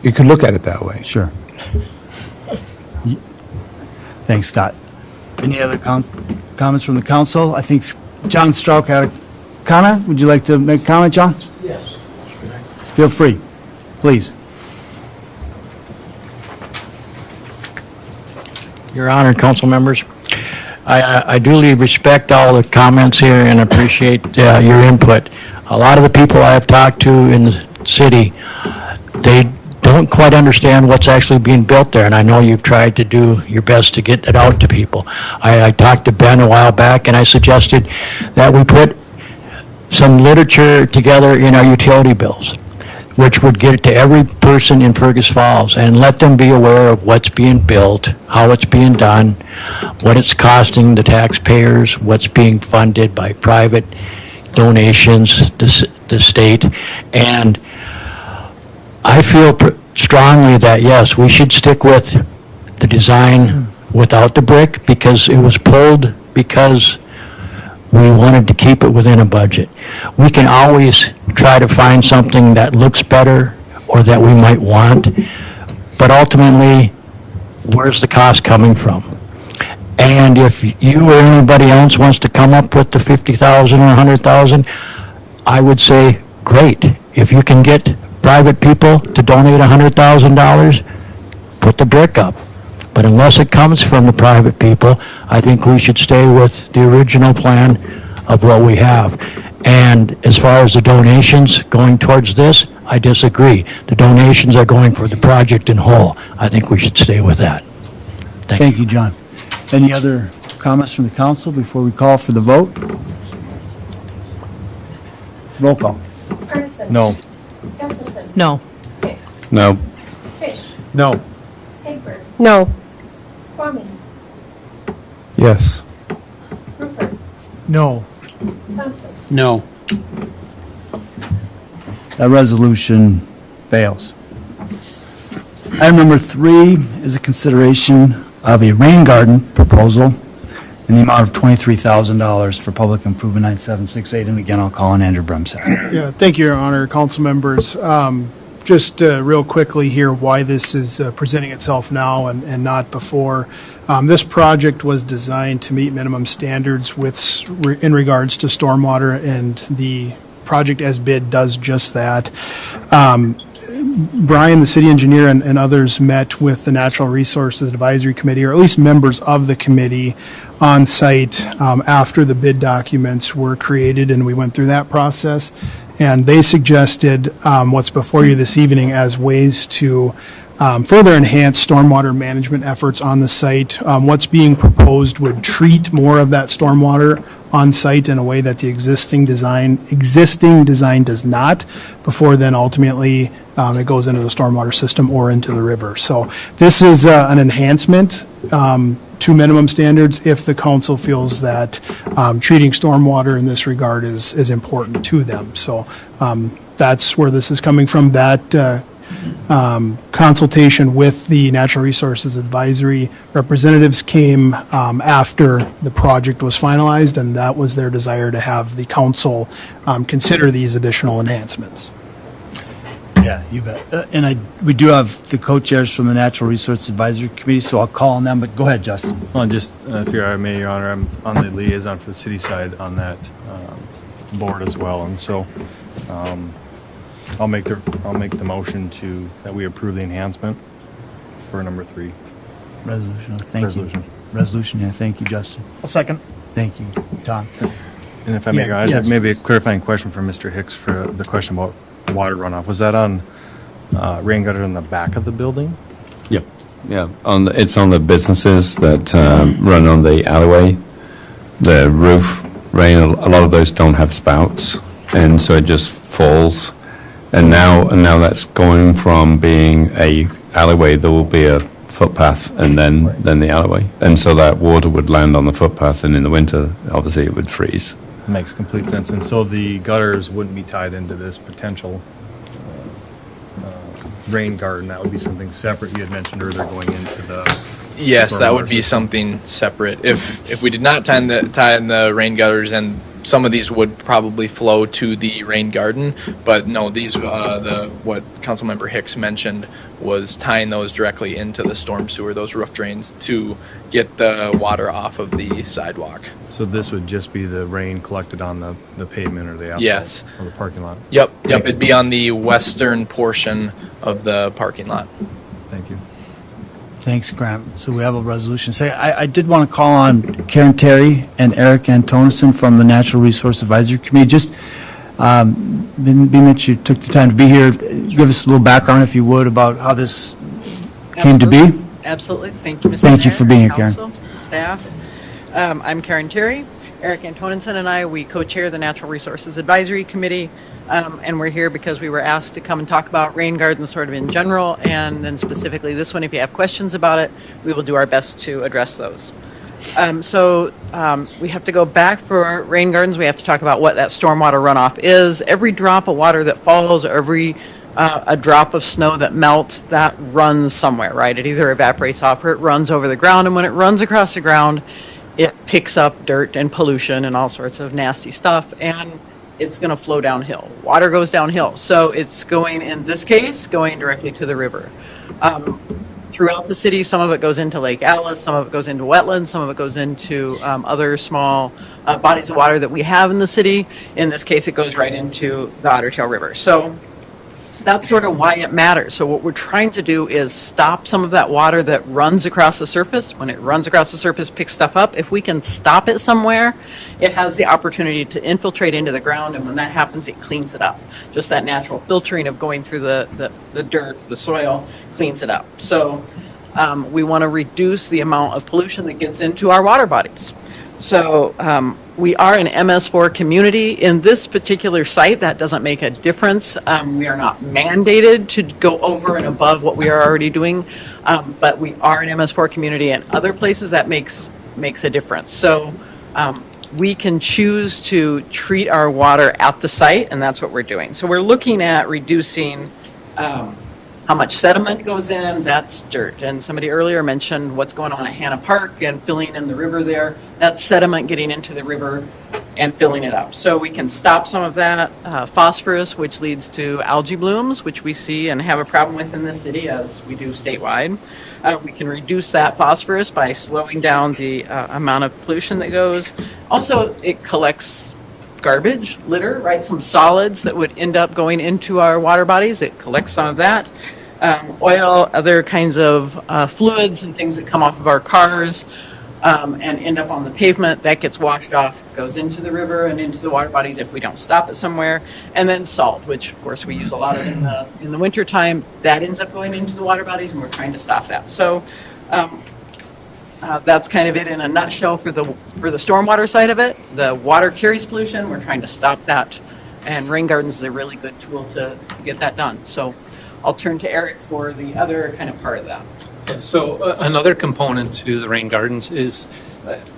You could look at it that way. Sure. Thanks, Scott. Any other comments from the council? I think John Strauch had a comment. Would you like to make a comment, John? Yes. Feel free, please. Your Honor, council members, I duly respect all the comments here and appreciate your input. A lot of the people I have talked to in the city, they don't quite understand what's actually being built there, and I know you've tried to do your best to get it out to people. I talked to Ben a while back, and I suggested that we put some literature together in our utility bills, which would get it to every person in Fergus Falls and let them be aware of what's being built, how it's being done, what it's costing the taxpayers, what's being funded by private donations, the state. And I feel strongly that, yes, we should stick with the design without the brick because it was pulled because we wanted to keep it within a budget. We can always try to find something that looks better or that we might want, but ultimately, where's the cost coming from? And if you or anybody else wants to come up with the $50,000 or $100,000, I would say, great. If you can get private people to donate $100,000, put the brick up. But unless it comes from the private people, I think we should stay with the original plan of what we have. And as far as the donations going towards this, I disagree. The donations are going for the project in whole. I think we should stay with that. Thank you, John. Any other comments from the council before we call for the vote? Roll call. Ferguson. No. Gustafson. No. Hicks. No. Fish. No. Hagberg. No. Kwame. Yes. Rupert. No. Thompson. No. That resolution fails. Item number 3 is a consideration of a rain garden proposal in the amount of $23,000 for public improvement 9768. And again, I'll call on Andrew Brumsack. Yeah, thank you, Your Honor, council members. Just real quickly here, why this is presenting itself now and not before. This project was designed to meet minimum standards in regards to stormwater, and the project as bid does just that. Brian, the city engineer, and others met with the Natural Resources Advisory Committee, or at least members of the committee, on site after the bid documents were created, and we went through that process. And they suggested what's before you this evening as ways to further enhance stormwater management efforts on the site. What's being proposed would treat more of that stormwater on site in a way that the existing design does not, before then ultimately it goes into the stormwater system or into the river. So this is an enhancement to minimum standards if the council feels that treating stormwater in this regard is important to them. So that's where this is coming from. That consultation with the Natural Resources Advisory representatives came after the project was finalized, and that was their desire to have the council consider these additional enhancements. Yeah, you bet. And we do have the co-chairs from the Natural Resource Advisory Committee, so I'll call on them, but go ahead, Justin. Well, just, if I may, Your Honor, I'm on the liaison for the city side on that board as well, and so I'll make the motion that we approve the enhancement for number 3. Resolution, thank Resolution. you. Resolution, yeah, thank you, Justin. A second. Thank you, Tom. And if I may, Yeah, I just have yes, maybe a please. clarifying question for Mr. Hicks for the question about water runoff. Was that on rain gutter in the back of the building? Yep. Yeah, it's on the businesses that run on the alleyway. The roof rain, a lot of those don't have spouts, and so it just falls. And now that's going from being a alleyway, there will be a footpath and then the alleyway. And so that water would land on the footpath, and in the winter, obviously, it would freeze. Makes complete sense. And so the gutters wouldn't be tied into this potential rain garden. That would be something separate. You had mentioned earlier going into the... Yes, that would be something separate. If we did not tie in the rain gutters and some of these would probably flow to the rain garden, but no, these what Councilmember Hicks mentioned was tying those directly into the storm sewer, those roof drains, to get the water off of the sidewalk. So this would just be the rain collected on the pavement or the asphalt? Yes. Or the parking lot? Yep, it'd be on the western portion of the parking lot. Thank you. Thanks, Grant. So we have a resolution. I did want to call on Karen Terry and Eric Antonison from the Natural Resource Advisory Committee. Just being that you took the time to be here, give us a little background, if you would, about how this came to be. Absolutely. Thank you, Mr. Thank you Mayor, for being here, Karen. Council, staff. I'm Karen Terry. Eric Antonison and I, we co-chair the Natural Resources Advisory Committee, and we're here because we were asked to come and talk about rain gardens sort of in general, and then specifically this one. If you have questions about it, we will do our best to address those. We have to go back for rain gardens. We have to talk about what that stormwater runoff is. Every drop of water that falls, every a drop of snow that melts, that runs somewhere, right? It either evaporates off or it runs over the ground, and when it runs across the ground, it picks up dirt and pollution and all sorts of nasty stuff, and it's going to flow downhill. Water goes downhill. So it's going, in this case, going directly to the river. Throughout the city, some of it goes into Lake Alice, some of it goes into wetlands, some of it goes into other small bodies of water that we have in the city. In this case, it goes right into the Otter Tail River. So that's sort of why it matters. So what we're trying to do is stop some of that water that runs across the surface. When it runs across the surface, picks stuff up. If we can stop it somewhere, it has the opportunity to infiltrate into the ground, and when that happens, it cleans it up. Just that natural filtering of going through the dirt, the soil, cleans it up. So we want to reduce the amount of pollution that gets into our water bodies. So we are an MS4 community. In this particular site, that doesn't make a difference. We are not mandated to go over and above what we are already doing, but we are an MS4 community, and other places that makes a difference. So we can choose to treat our water at the site, and that's what we're doing. So we're looking at reducing how much sediment goes in. That's dirt. And somebody earlier mentioned what's going on at Hannah Park and filling in the river there. That's sediment getting into the river and filling it up. So we can stop some of that phosphorus, which leads to algae blooms, which we see and have a problem with in this city, as we do statewide. We can reduce that phosphorus by slowing down the amount of pollution that goes. Also, it collects garbage, litter, right? Some solids that would end up going into our water bodies. It collects some of that. Oil, other kinds of fluids and things that come off of our cars and end up on the pavement. That gets washed off, goes into the river and into the water bodies if we don't stop it somewhere. And then salt, which of course we use a lot of in the winter time. That ends up going into the water bodies, and we're trying to stop that. So that's kind of it in a nutshell for the stormwater side of it. The water carries pollution. We're trying to stop that, and rain gardens is a really good tool to get that done. So I'll turn to Eric for the other kind of part of that. Yeah, so another component to the rain gardens is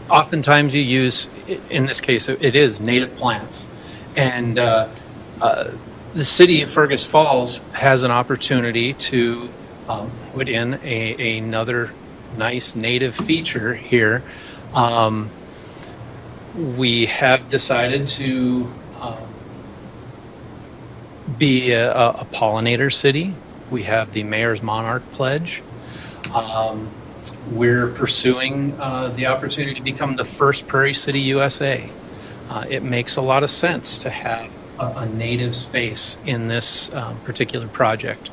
oftentimes you use, in this case, it is native plants. And the city of Fergus Falls has an opportunity to put in another nice native feature here. We have decided to be a pollinator city. We have the Mayor's Monarch Pledge. We're pursuing the opportunity to become the first Prairie City USA. It makes a lot of sense to have a native space in this particular project.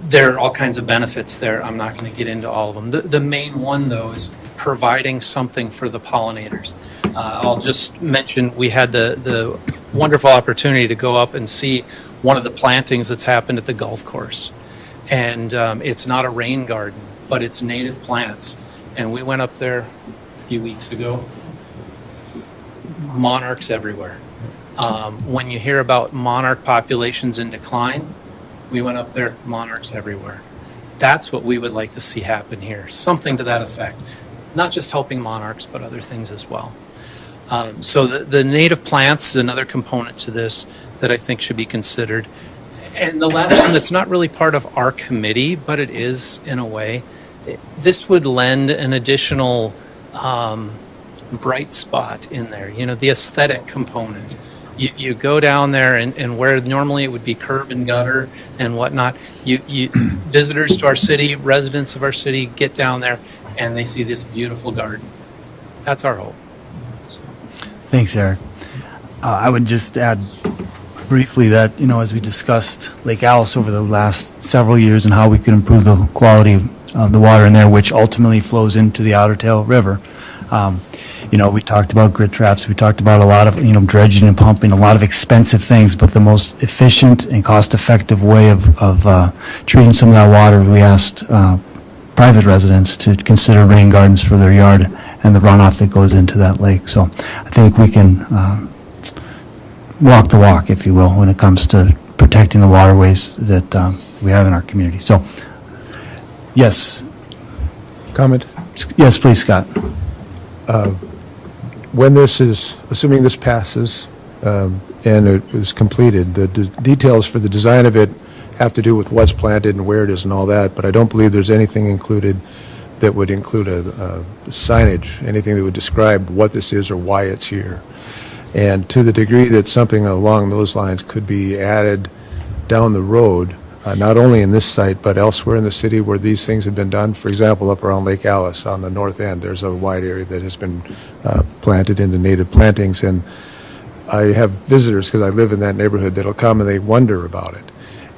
There are all kinds of benefits there. I'm not going to get into all of them. The main one, though, is providing something for the pollinators. I'll just mention we had the wonderful opportunity to go up and see one of the plantings that's happened at the golf course. And it's not a rain garden, but it's native plants. And we went up there a few weeks ago. Monarchs everywhere. When you hear about monarch populations in decline, we went up there, monarchs everywhere. That's what we would like to see happen here, something to that effect. Not just helping monarchs, but other things as well. So the native plants is another component to this that I think should be considered. And the last one that's not really part of our committee, but it is in a way, this would lend an additional bright spot in there, the aesthetic component. You go down there and where normally it would be curb and gutter and whatnot, you visitors to our city, residents of our city get down there and they see this beautiful garden. That's our hope. Thanks, Eric. I would just add briefly that, as we discussed Lake Alice over the last several years and how we could improve the quality of the water in there, which ultimately flows into the Otter Tail River. We talked about grit traps, we talked about a lot of, dredging and pumping, a lot of expensive things, but the most efficient and cost-effective way of treating some of that water, we asked private residents to consider rain gardens for their yard and the runoff that goes into that lake. So I think we can walk the walk, if you will, when it comes to protecting the waterways that we have in our community. So, yes. Comment? Yes, please, Scott. When this is, assuming this passes and it is completed, the details for the design of it have to do with what's planted and where it is and all that, but I don't believe there's anything included that would include a signage, anything that would describe what this is or why it's here. And to the degree that something along those lines could be added down the road, not only in this site, but elsewhere in the city where these things have been done. For example, up around Lake Alice on the north end, there's a wide area that has been planted into native plantings. And I have visitors, because I live in that neighborhood, that'll come and they wonder about it.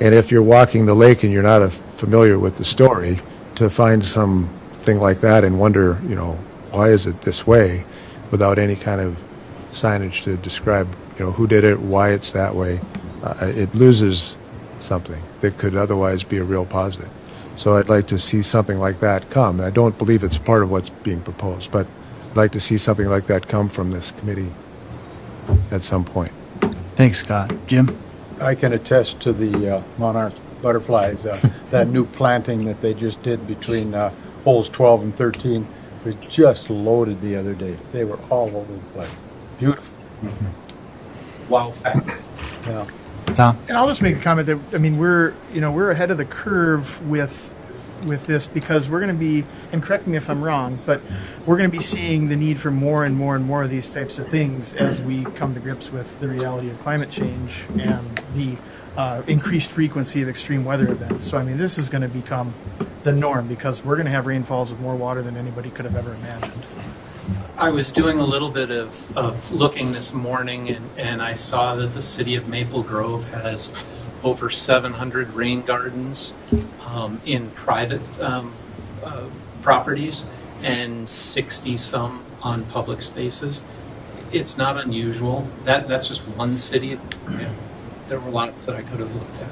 And if you're walking the lake and you're not familiar with the story, to find something like that and wonder, why is it this way, without any kind of signage to describe, who did it, why it's that way, it loses something that could otherwise be a real positive. So I'd like to see something like that come. I don't believe it's part of what's being proposed, but I'd like to see something like that come from this committee at some point. Thanks, Scott. Jim? I can attest to the monarch butterflies. That new planting that they just did between holes 12 and 13 was just loaded the other day. They were all over the place. Beautiful. Mm-hmm. Wow factor. Yeah. Tom? And I'll just make a comment that, we're ahead of the curve with this because we're going to be, and correct me if I'm wrong, but we're going to be seeing the need for more and more and more of these types of things as we come to grips with the reality of climate change and the increased frequency of extreme weather events. So, this is going to become the norm because we're going to have rainfalls with more water than anybody could have ever imagined. I was doing a little bit of looking this morning, and I saw that the city of Maple Grove has over 700 rain gardens in private properties and 60-some on public spaces. It's not unusual. That's just one city. Yeah, there were lots that I could have looked at.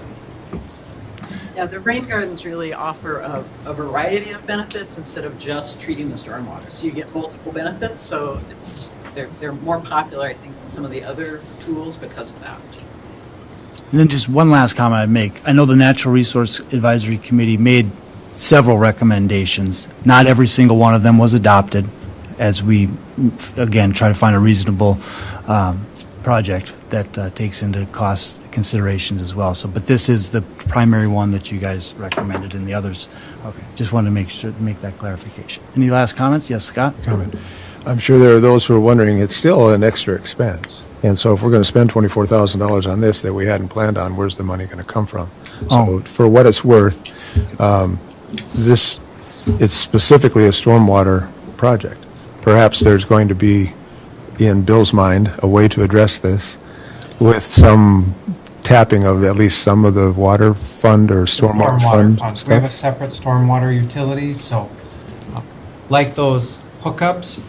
Yeah, the rain gardens really offer a variety of benefits instead of just treating the stormwater. So you get multiple benefits, so they're more popular, I think, than some of the other tools because of that. And then just one last comment I'd make. I know the Natural Resource Advisory Committee made several recommendations. Not every single one of them was adopted as we, again, try to find a reasonable project that takes into cost considerations as well. So, but this is the primary one that you guys recommended, and the others. Okay, just wanted to make that clarification. Any last comments? Yes, Scott. Comment. I'm sure there are those who are wondering. It's still an extra expense, and so if we're going to spend $24,000 on this that we hadn't planned on, where's the money going to come from? So, for what it's worth, it's specifically a stormwater project. Perhaps there's going to be, in Bill's mind, a way to address this with some tapping of at least some of the water fund or stormwater fund We have a separate stormwater utility, so like those hookups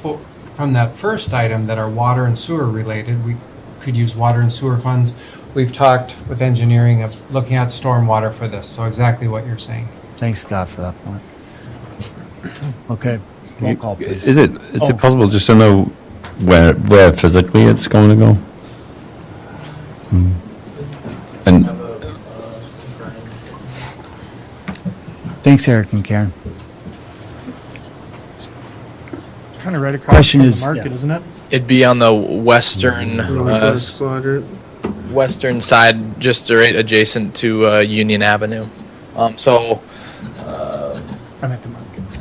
from that first item that are water and sewer related, we could use water and sewer funds. We've talked with engineering of looking at stormwater for this, so exactly what you're saying. Thanks, Scott, for that point. Okay, roll call, please. Is it possible just to know where physically it's going to go? And thanks, Eric and Karen. Kind of right across Question from is- the market, yeah. isn't it? It'd be on the western western side, just right adjacent to Union Avenue. I'm at the market.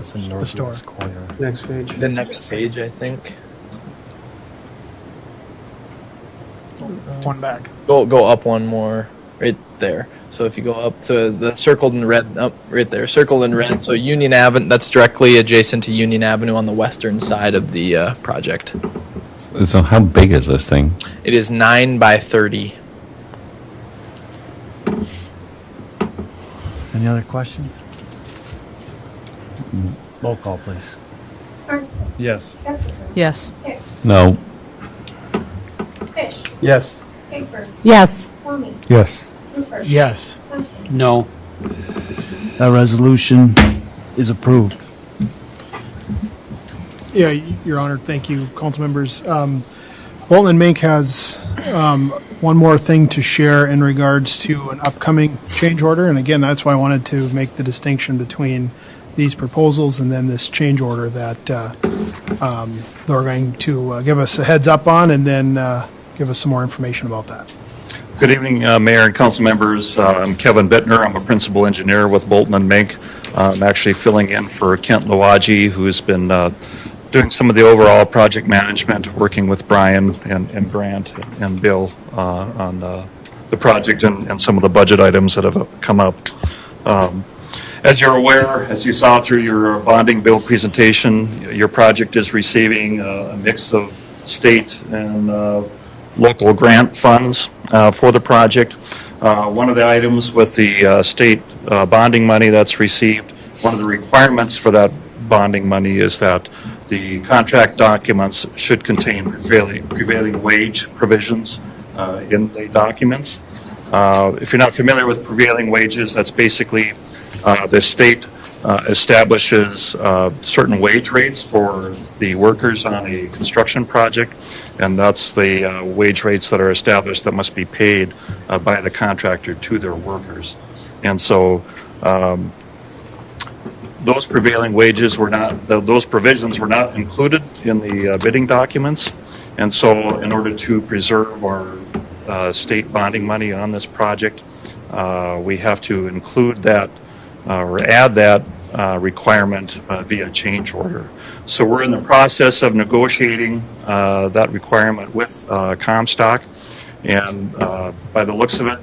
That's in the store. northwest corner. Next page. The next page, I think. One back. Go up one more, right there. So if you go up to the circled in red, up right there, circled in red. So Union Avenue, that's directly adjacent to Union Avenue on the western side of the project. So how big is this thing? It is 9 by 30. Any other questions? Roll call, please. Arneson. Yes. Gustafson. Yes. Hicks. No. Fish. Yes. Hafer. Yes. Tony. Yes. Hooper. Yes. Thompson. No. That resolution is approved. Yeah, Your Honor, thank you, council members. Bolton and Mink has one more thing to share in regards to an upcoming change order. And again, that's why I wanted to make the distinction between these proposals and then this change order that they're going to give us a heads up on and then give us some more information about that. Good evening, Mayor and council members. I'm Kevin Bittner. I'm a principal engineer with Bolton and Mink. I'm actually filling in for Kent Lowaji, who's been doing some of the overall project management, working with Brian and Grant and Bill on the project and some of the budget items that have come up. As you're aware, as you saw through your bonding bill presentation, your project is receiving a mix of state and local grant funds for the project. One of the items with the state bonding money that's received, one of the requirements for that bonding money is that the contract documents should contain prevailing wage provisions in the documents. If you're not familiar with prevailing wages, that's basically the state establishes certain wage rates for the workers on a construction project, and that's the wage rates that are established that must be paid by the contractor to their workers. And so those prevailing wages were not, those provisions were not included in the bidding documents. And so in order to preserve our state bonding money on this project, we have to include that or add that requirement via change order. So we're in the process of negotiating that requirement with Comstock, and by the looks of it,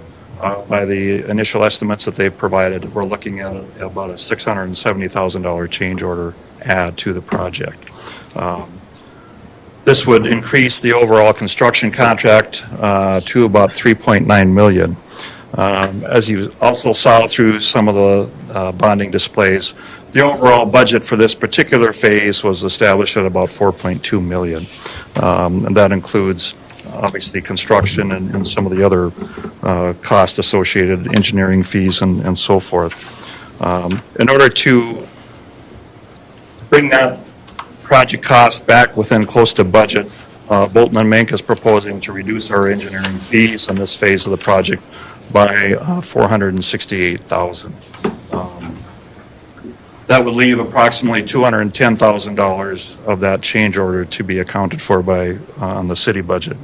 by the initial estimates that they've provided, we're looking at about a $670,000 change order add to the project. This would increase the overall construction contract to about $3.9 million. As you also saw through some of the bonding displays, the overall budget for this particular phase was established at about $4.2 million. And that includes obviously construction and some of the other cost associated engineering fees and so forth. In order to bring that project cost back within close to budget, Bolton and Mink is proposing to reduce our engineering fees on this phase of the project by $468,000. That would leave approximately $210,000 of that change order to be accounted for by on the city budget.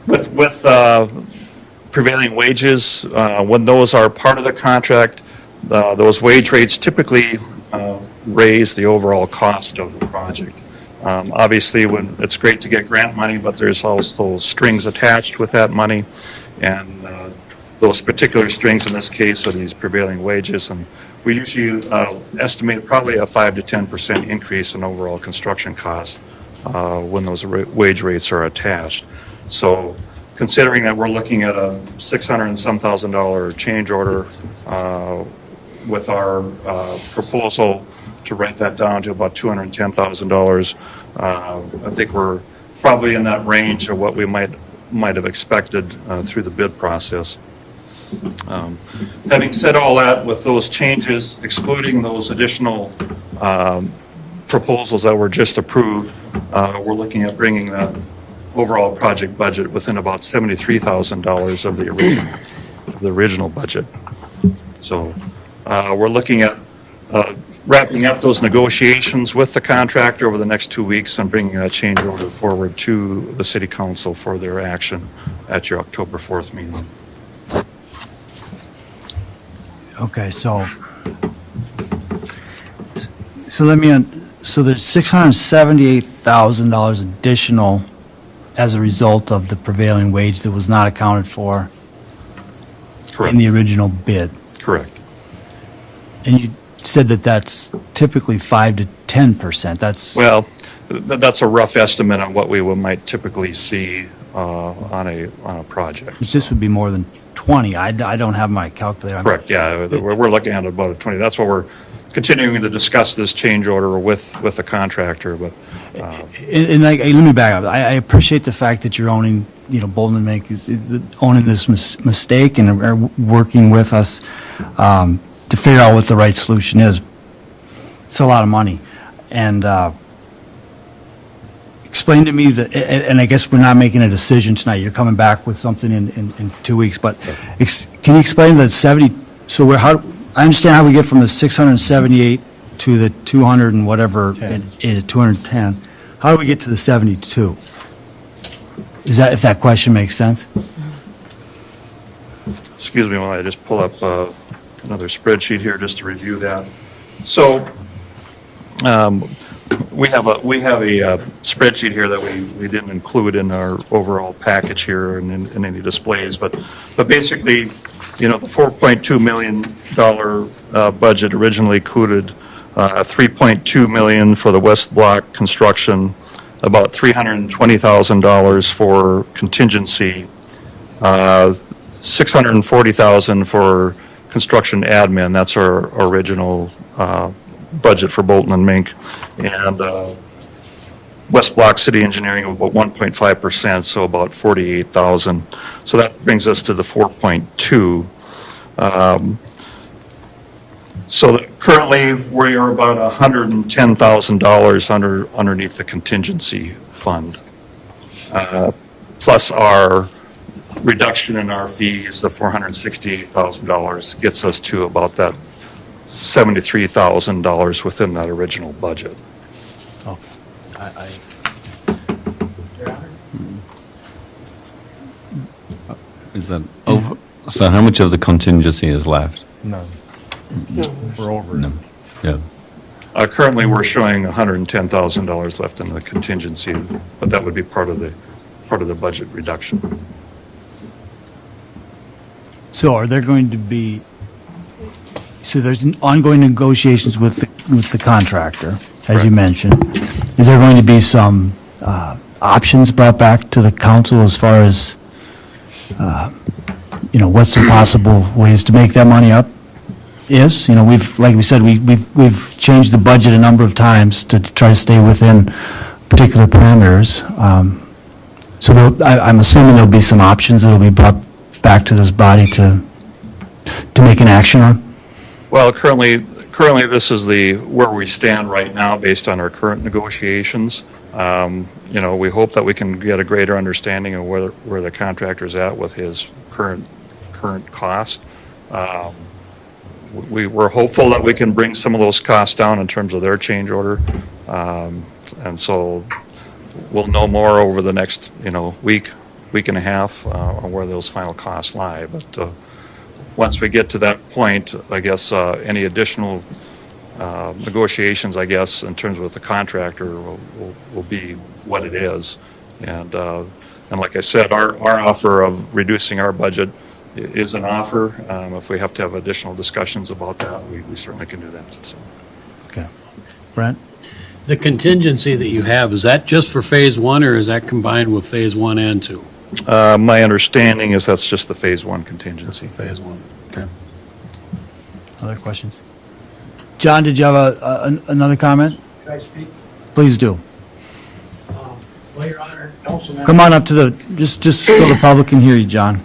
With prevailing wages, when those are part of the contract, those wage rates typically raise the overall cost of the project. Obviously, when it's great to get grant money, but there's also strings attached with that money, and those particular strings in this case are these prevailing wages, and we usually estimate probably a 5 to 10% increase in overall construction costs when those wage rates are attached. So considering that we're looking at a $600 and some thousand change order with our proposal to write that down to about $210,000, I think we're probably in that range of what we might have expected through the bid process. Having said all that, with those changes, excluding those additional proposals that were just approved, we're looking at bringing that overall project budget within about $73,000 of the original budget. So we're looking at wrapping up those negotiations with the contractor over the next 2 weeks and bringing that change order forward to the City Council for their action at your October 4th meeting. Okay, so So so there's $678,000 additional as a result of the prevailing wage that was not accounted for in the original bid. Correct. And you said that that's typically 5 to 10%. That's Well, that's a rough estimate on what we might typically see on a project. This would be more than 20. I don't have my calculator. Correct, yeah. We're looking at about a 20. That's what we're continuing to discuss this change order with the contractor, but. And let me back up. I appreciate the fact that you're owning, Bolton and Mink is owning this mistake and are working with us to figure out what the right solution is. It's a lot of money. And explain to me and I guess we're not making a decision tonight. You're coming back with something in 2 weeks, but can you explain the 70, I understand how we get from the 678 to the 200 and whatever, 210. How do we get to the 72? If that question makes sense? Excuse me while I just pull up another spreadsheet here just to review that. So we have a spreadsheet here that we didn't include in our overall package here and in any displays, but basically, the $4.2 million budget originally included $3.2 million for the West Block construction, about $320,000 for contingency, $640,000 for construction admin. That's our original budget for Bolton and Mink, and West Block City Engineering of about 1.5%, so about $48,000. So that brings us to the 4.2. So currently we are about $110,000 underneath the contingency fund, plus our reduction in our fees, the $468,000 gets us to about that $73,000 within that original budget. Is that over? So how much of the contingency is left? None. We're over. No. Yeah. Currently, we're showing $110,000 left in the contingency, but that would be part of the budget reduction. So are there going to be, there's ongoing negotiations with the contractor, as you mentioned. Is there going to be some options brought back to the council as far as, what's some possible ways to make that money up is? Like we said, we've changed the budget a number of times to try to stay within particular parameters. So I'm assuming there'll be some options that'll be brought back to this body to make an action on? Well, currently this is where we stand right now based on our current negotiations. We hope that we can get a greater understanding of where the contractor's at with his current cost. We're hopeful that we can bring some of those costs down in terms of their change order. And so we'll know more over the next, week and a half on where those final costs lie. But once we get to that point, I guess any additional negotiations, I guess, in terms of the contractor will be what it is. And like I said, our offer of reducing our budget is an offer. If we have to have additional discussions about that, we certainly can do that. So. Okay. Brent? The contingency that you have, is that just for phase one, or is that combined with phase 1 and 2? My understanding is that's just the phase 1 contingency. Phase 1, okay. Other questions? John, did you have another comment? Can I speak? Please do. Well, Your Honor, Councilman. Come on up to just so the public can hear you, John.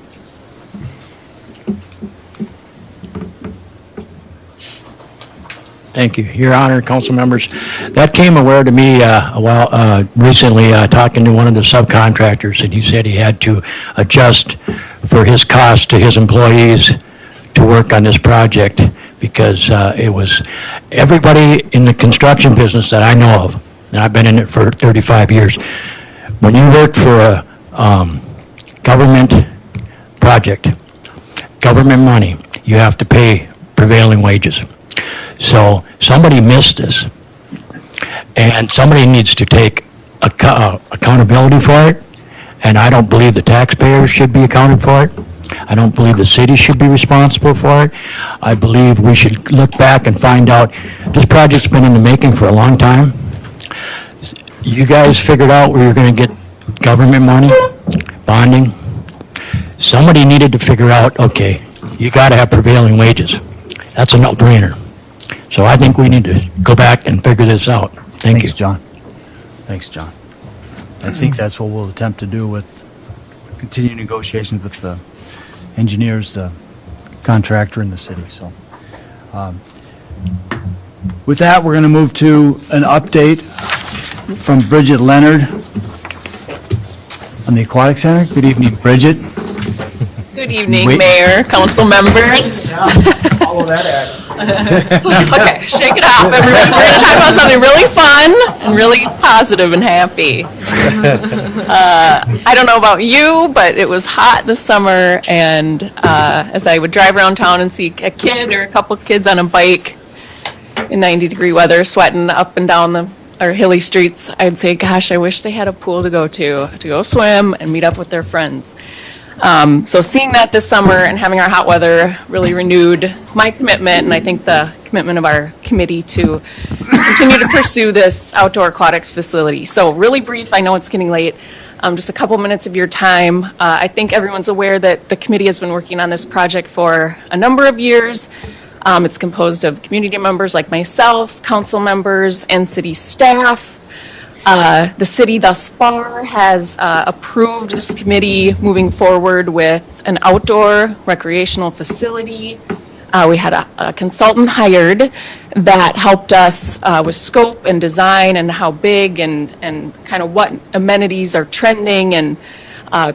Thank you. Your Honor, council members, that came aware to me recently talking to one of the subcontractors, and he said he had to adjust for his cost to his employees to work on this project because it was everybody in the construction business that I know of, and I've been in it for 35 years. When you work for a government project, government money, you have to pay prevailing wages. So somebody missed this, And somebody needs to take accountability for it, and I don't believe the taxpayers should be accounted for it. I don't believe the city should be responsible for it. I believe we should look back and find out, this project's been in the making for a long time. You guys figured out where you're going to get government money, bonding. Somebody needed to figure out, okay, you got to have prevailing wages. That's a no-brainer. So I think we need to go back and figure this out. Thank you. Thanks, John. Thanks, John. I think that's what we'll attempt to do with continued negotiations with the engineers, the contractor, and the city. So, with that, we're going to move to an update from Bridget Leonard on the Aquatic Center. Good evening, Bridget. Good evening, Wait. Mayor, council members. Follow that act. Okay, shake it off, everybody. We're going to talk about something really fun and really positive and happy. I don't know about you, but it was hot this summer, and as I would drive around town and see a kid or a couple of kids on a bike in 90-degree weather sweating up and down our hilly streets, I'd say, gosh, I wish they had a pool to go swim and meet up with their friends. So seeing that this summer and having our hot weather really renewed my commitment, and I think the commitment of our committee to continue to pursue this outdoor aquatics facility. So really brief, I know it's getting late, just a couple minutes of your time. I think everyone's aware that the committee has been working on this project for a number of years. It's composed of community members like myself, council members, and city staff. The city thus far has approved this committee moving forward with an outdoor recreational facility. We had a consultant hired that helped us with scope and design and how big and kind of what amenities are trending and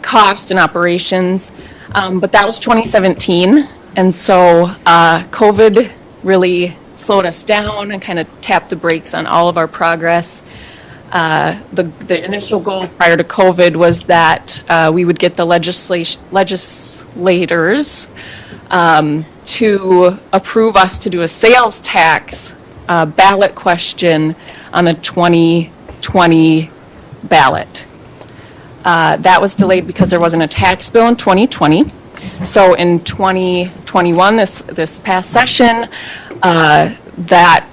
cost and operations. But that was 2017, and so COVID really slowed us down and kind of tapped the brakes on all of our progress. The initial goal prior to COVID was that we would get the legislators to approve us to do a sales tax ballot question on the 2020 ballot. That was delayed because there wasn't a tax bill in 2020. So in 2021, this past session, that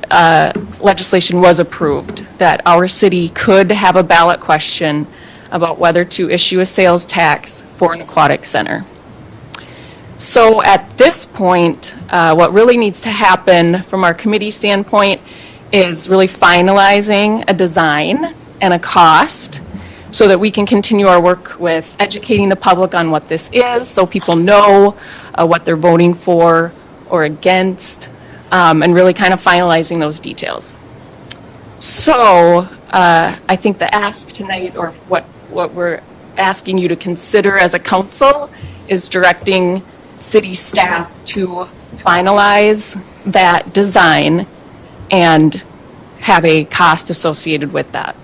legislation was approved, that our city could have a ballot question about whether to issue a sales tax for an aquatic center. So at this point, what really needs to happen from our committee standpoint is really finalizing a design and a cost so that we can continue our work with educating the public on what this is, so people know what they're voting for or against, and really kind of finalizing those details. So I think the ask tonight, or what we're asking you to consider as a council, is directing city staff to finalize that design and have a cost associated with that.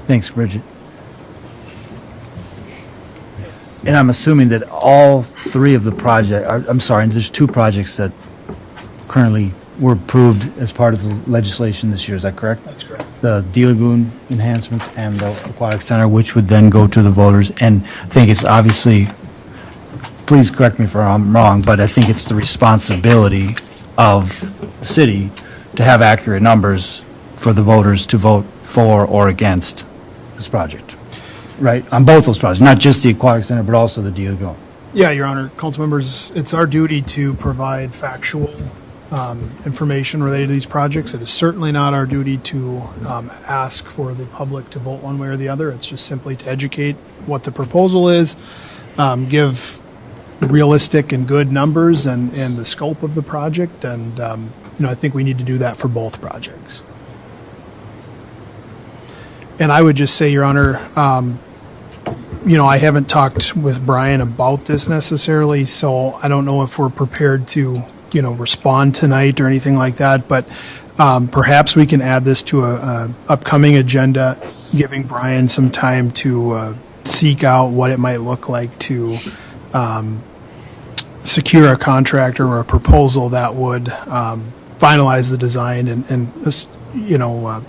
Thanks, Bridget. And I'm assuming that all three of the there's two projects that currently were approved as part of the legislation this year, is that correct? That's correct. The Lagoon enhancements and the Aquatic Center, which would then go to the voters. And I think it's obviously, please correct me if I'm wrong, but I think it's the responsibility of the city to have accurate numbers for the voters to vote for or against this project, right? On both those projects, not just the Aquatic Center, but also the Lagoon. Yeah, Your Honor, council members, it's our duty to provide factual information related to these projects. It is certainly not our duty to ask for the public to vote one way or the other. It's just simply to educate what the proposal is, give realistic and good numbers and the scope of the project, and I think we need to do that for both projects. And I would just say, Your Honor, I haven't talked with Brian about this necessarily, so I don't know if we're prepared to, respond tonight or anything like that, but perhaps we can add this to a upcoming agenda, giving Brian some time to seek out what it might look like to secure a contractor or a proposal that would finalize the design and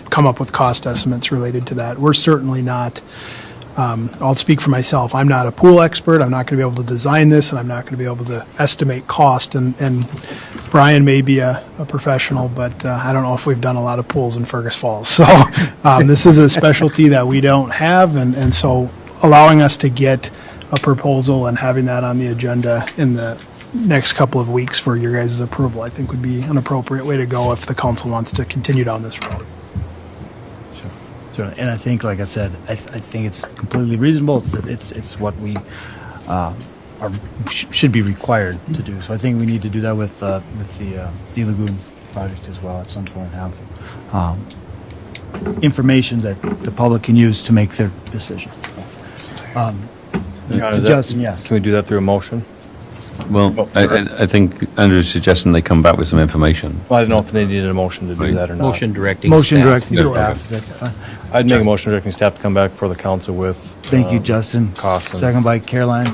come up with cost estimates related to that. We're certainly not, I'll speak for myself, I'm not a pool expert, I'm not going to be able to design this, and I'm not going to be able to estimate cost, and Brian may be a professional, but I don't know if we've done a lot of pools in Fergus Falls. So this is a specialty that we don't have, and so allowing us to get a proposal and having that on the agenda in the next couple of weeks for your guys' approval, I think would be an appropriate way to go if the council wants to continue down this road. Sure. And I think, like I said, I think it's completely reasonable. It's what we should be required to do. So I think we need to do that with the Lagoon project as well at some point. Have information that the public can use to make their decision. Justin, yes. Can we do that through a motion? Well, I think Andrew's suggesting they come back with some information. Well, I don't know if they needed a motion to do that or not. Motion directing staff. I'd make a motion directing staff to come back before the council with. Thank you, Justin. Cost. Second by Caroline.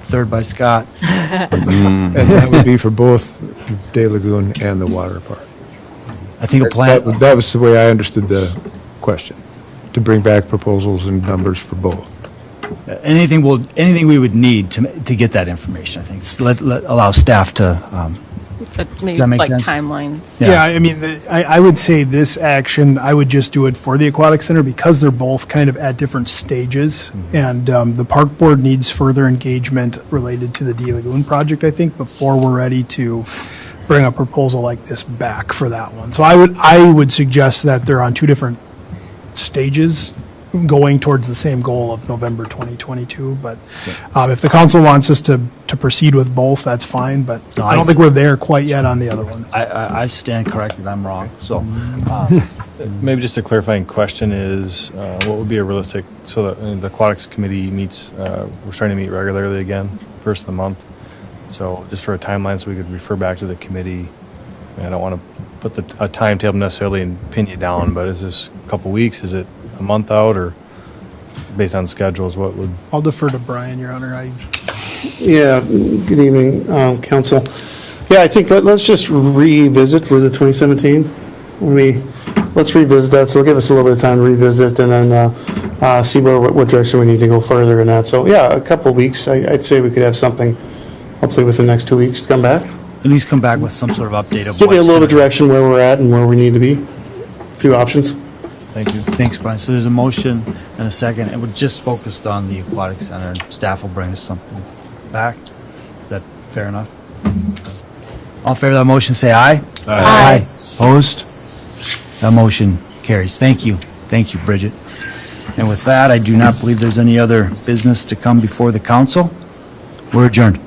Third by Scott. And that would be for both Day Lagoon and the water park. I think a plan. That was the way I understood the question, to bring back proposals and numbers for both. Anything we would need to get that information, I think. Allow staff to, Maybe that make like sense? timelines. Yeah, I mean, I would say this action, I would just do it for the Aquatic Center because they're both kind of at different stages. And the park board needs further engagement related to the D Lagoon project, I think, before we're ready to bring a proposal like this back for that one. So I would suggest that they're on two different stages going towards the same goal of November 2022. But if the council wants us to proceed with both, that's fine. But No, I don't think we're there quite yet on the other one. I stand corrected, I'm wrong. So, Maybe just a clarifying question is, what would be a realistic, so the Aquatics Committee meets, we're starting to meet regularly again, first of the month. So just for a timeline, so we could refer back to the committee. I don't want to put a timetable necessarily and pin you down, but is this a couple weeks? Is it a month out, or based on schedules, what would? I'll defer to Brian, Your Honor. Yeah, good evening, council. Yeah, I think let's just revisit, was it 2017? Let's revisit that, so it'll give us a little bit of time to revisit it and then see what direction we need to go further in that. So yeah, a couple of weeks, I'd say we could have something, hopefully within the next 2 weeks to come back. at least come back with some sort of update of Give me a what's little bit of gonna- direction where we're at and where we need to be. A few options. Thank you. Thanks, Brian. So there's a motion and a second, and we're just focused on the Aquatic Center, and staff will bring us something back. Is that fair enough? All in favor of that motion, say aye. Aye. Opposed? That motion carries. Thank you. Thank you, Bridget. And with that, I do not believe there's any other business to come before the council. We're adjourned.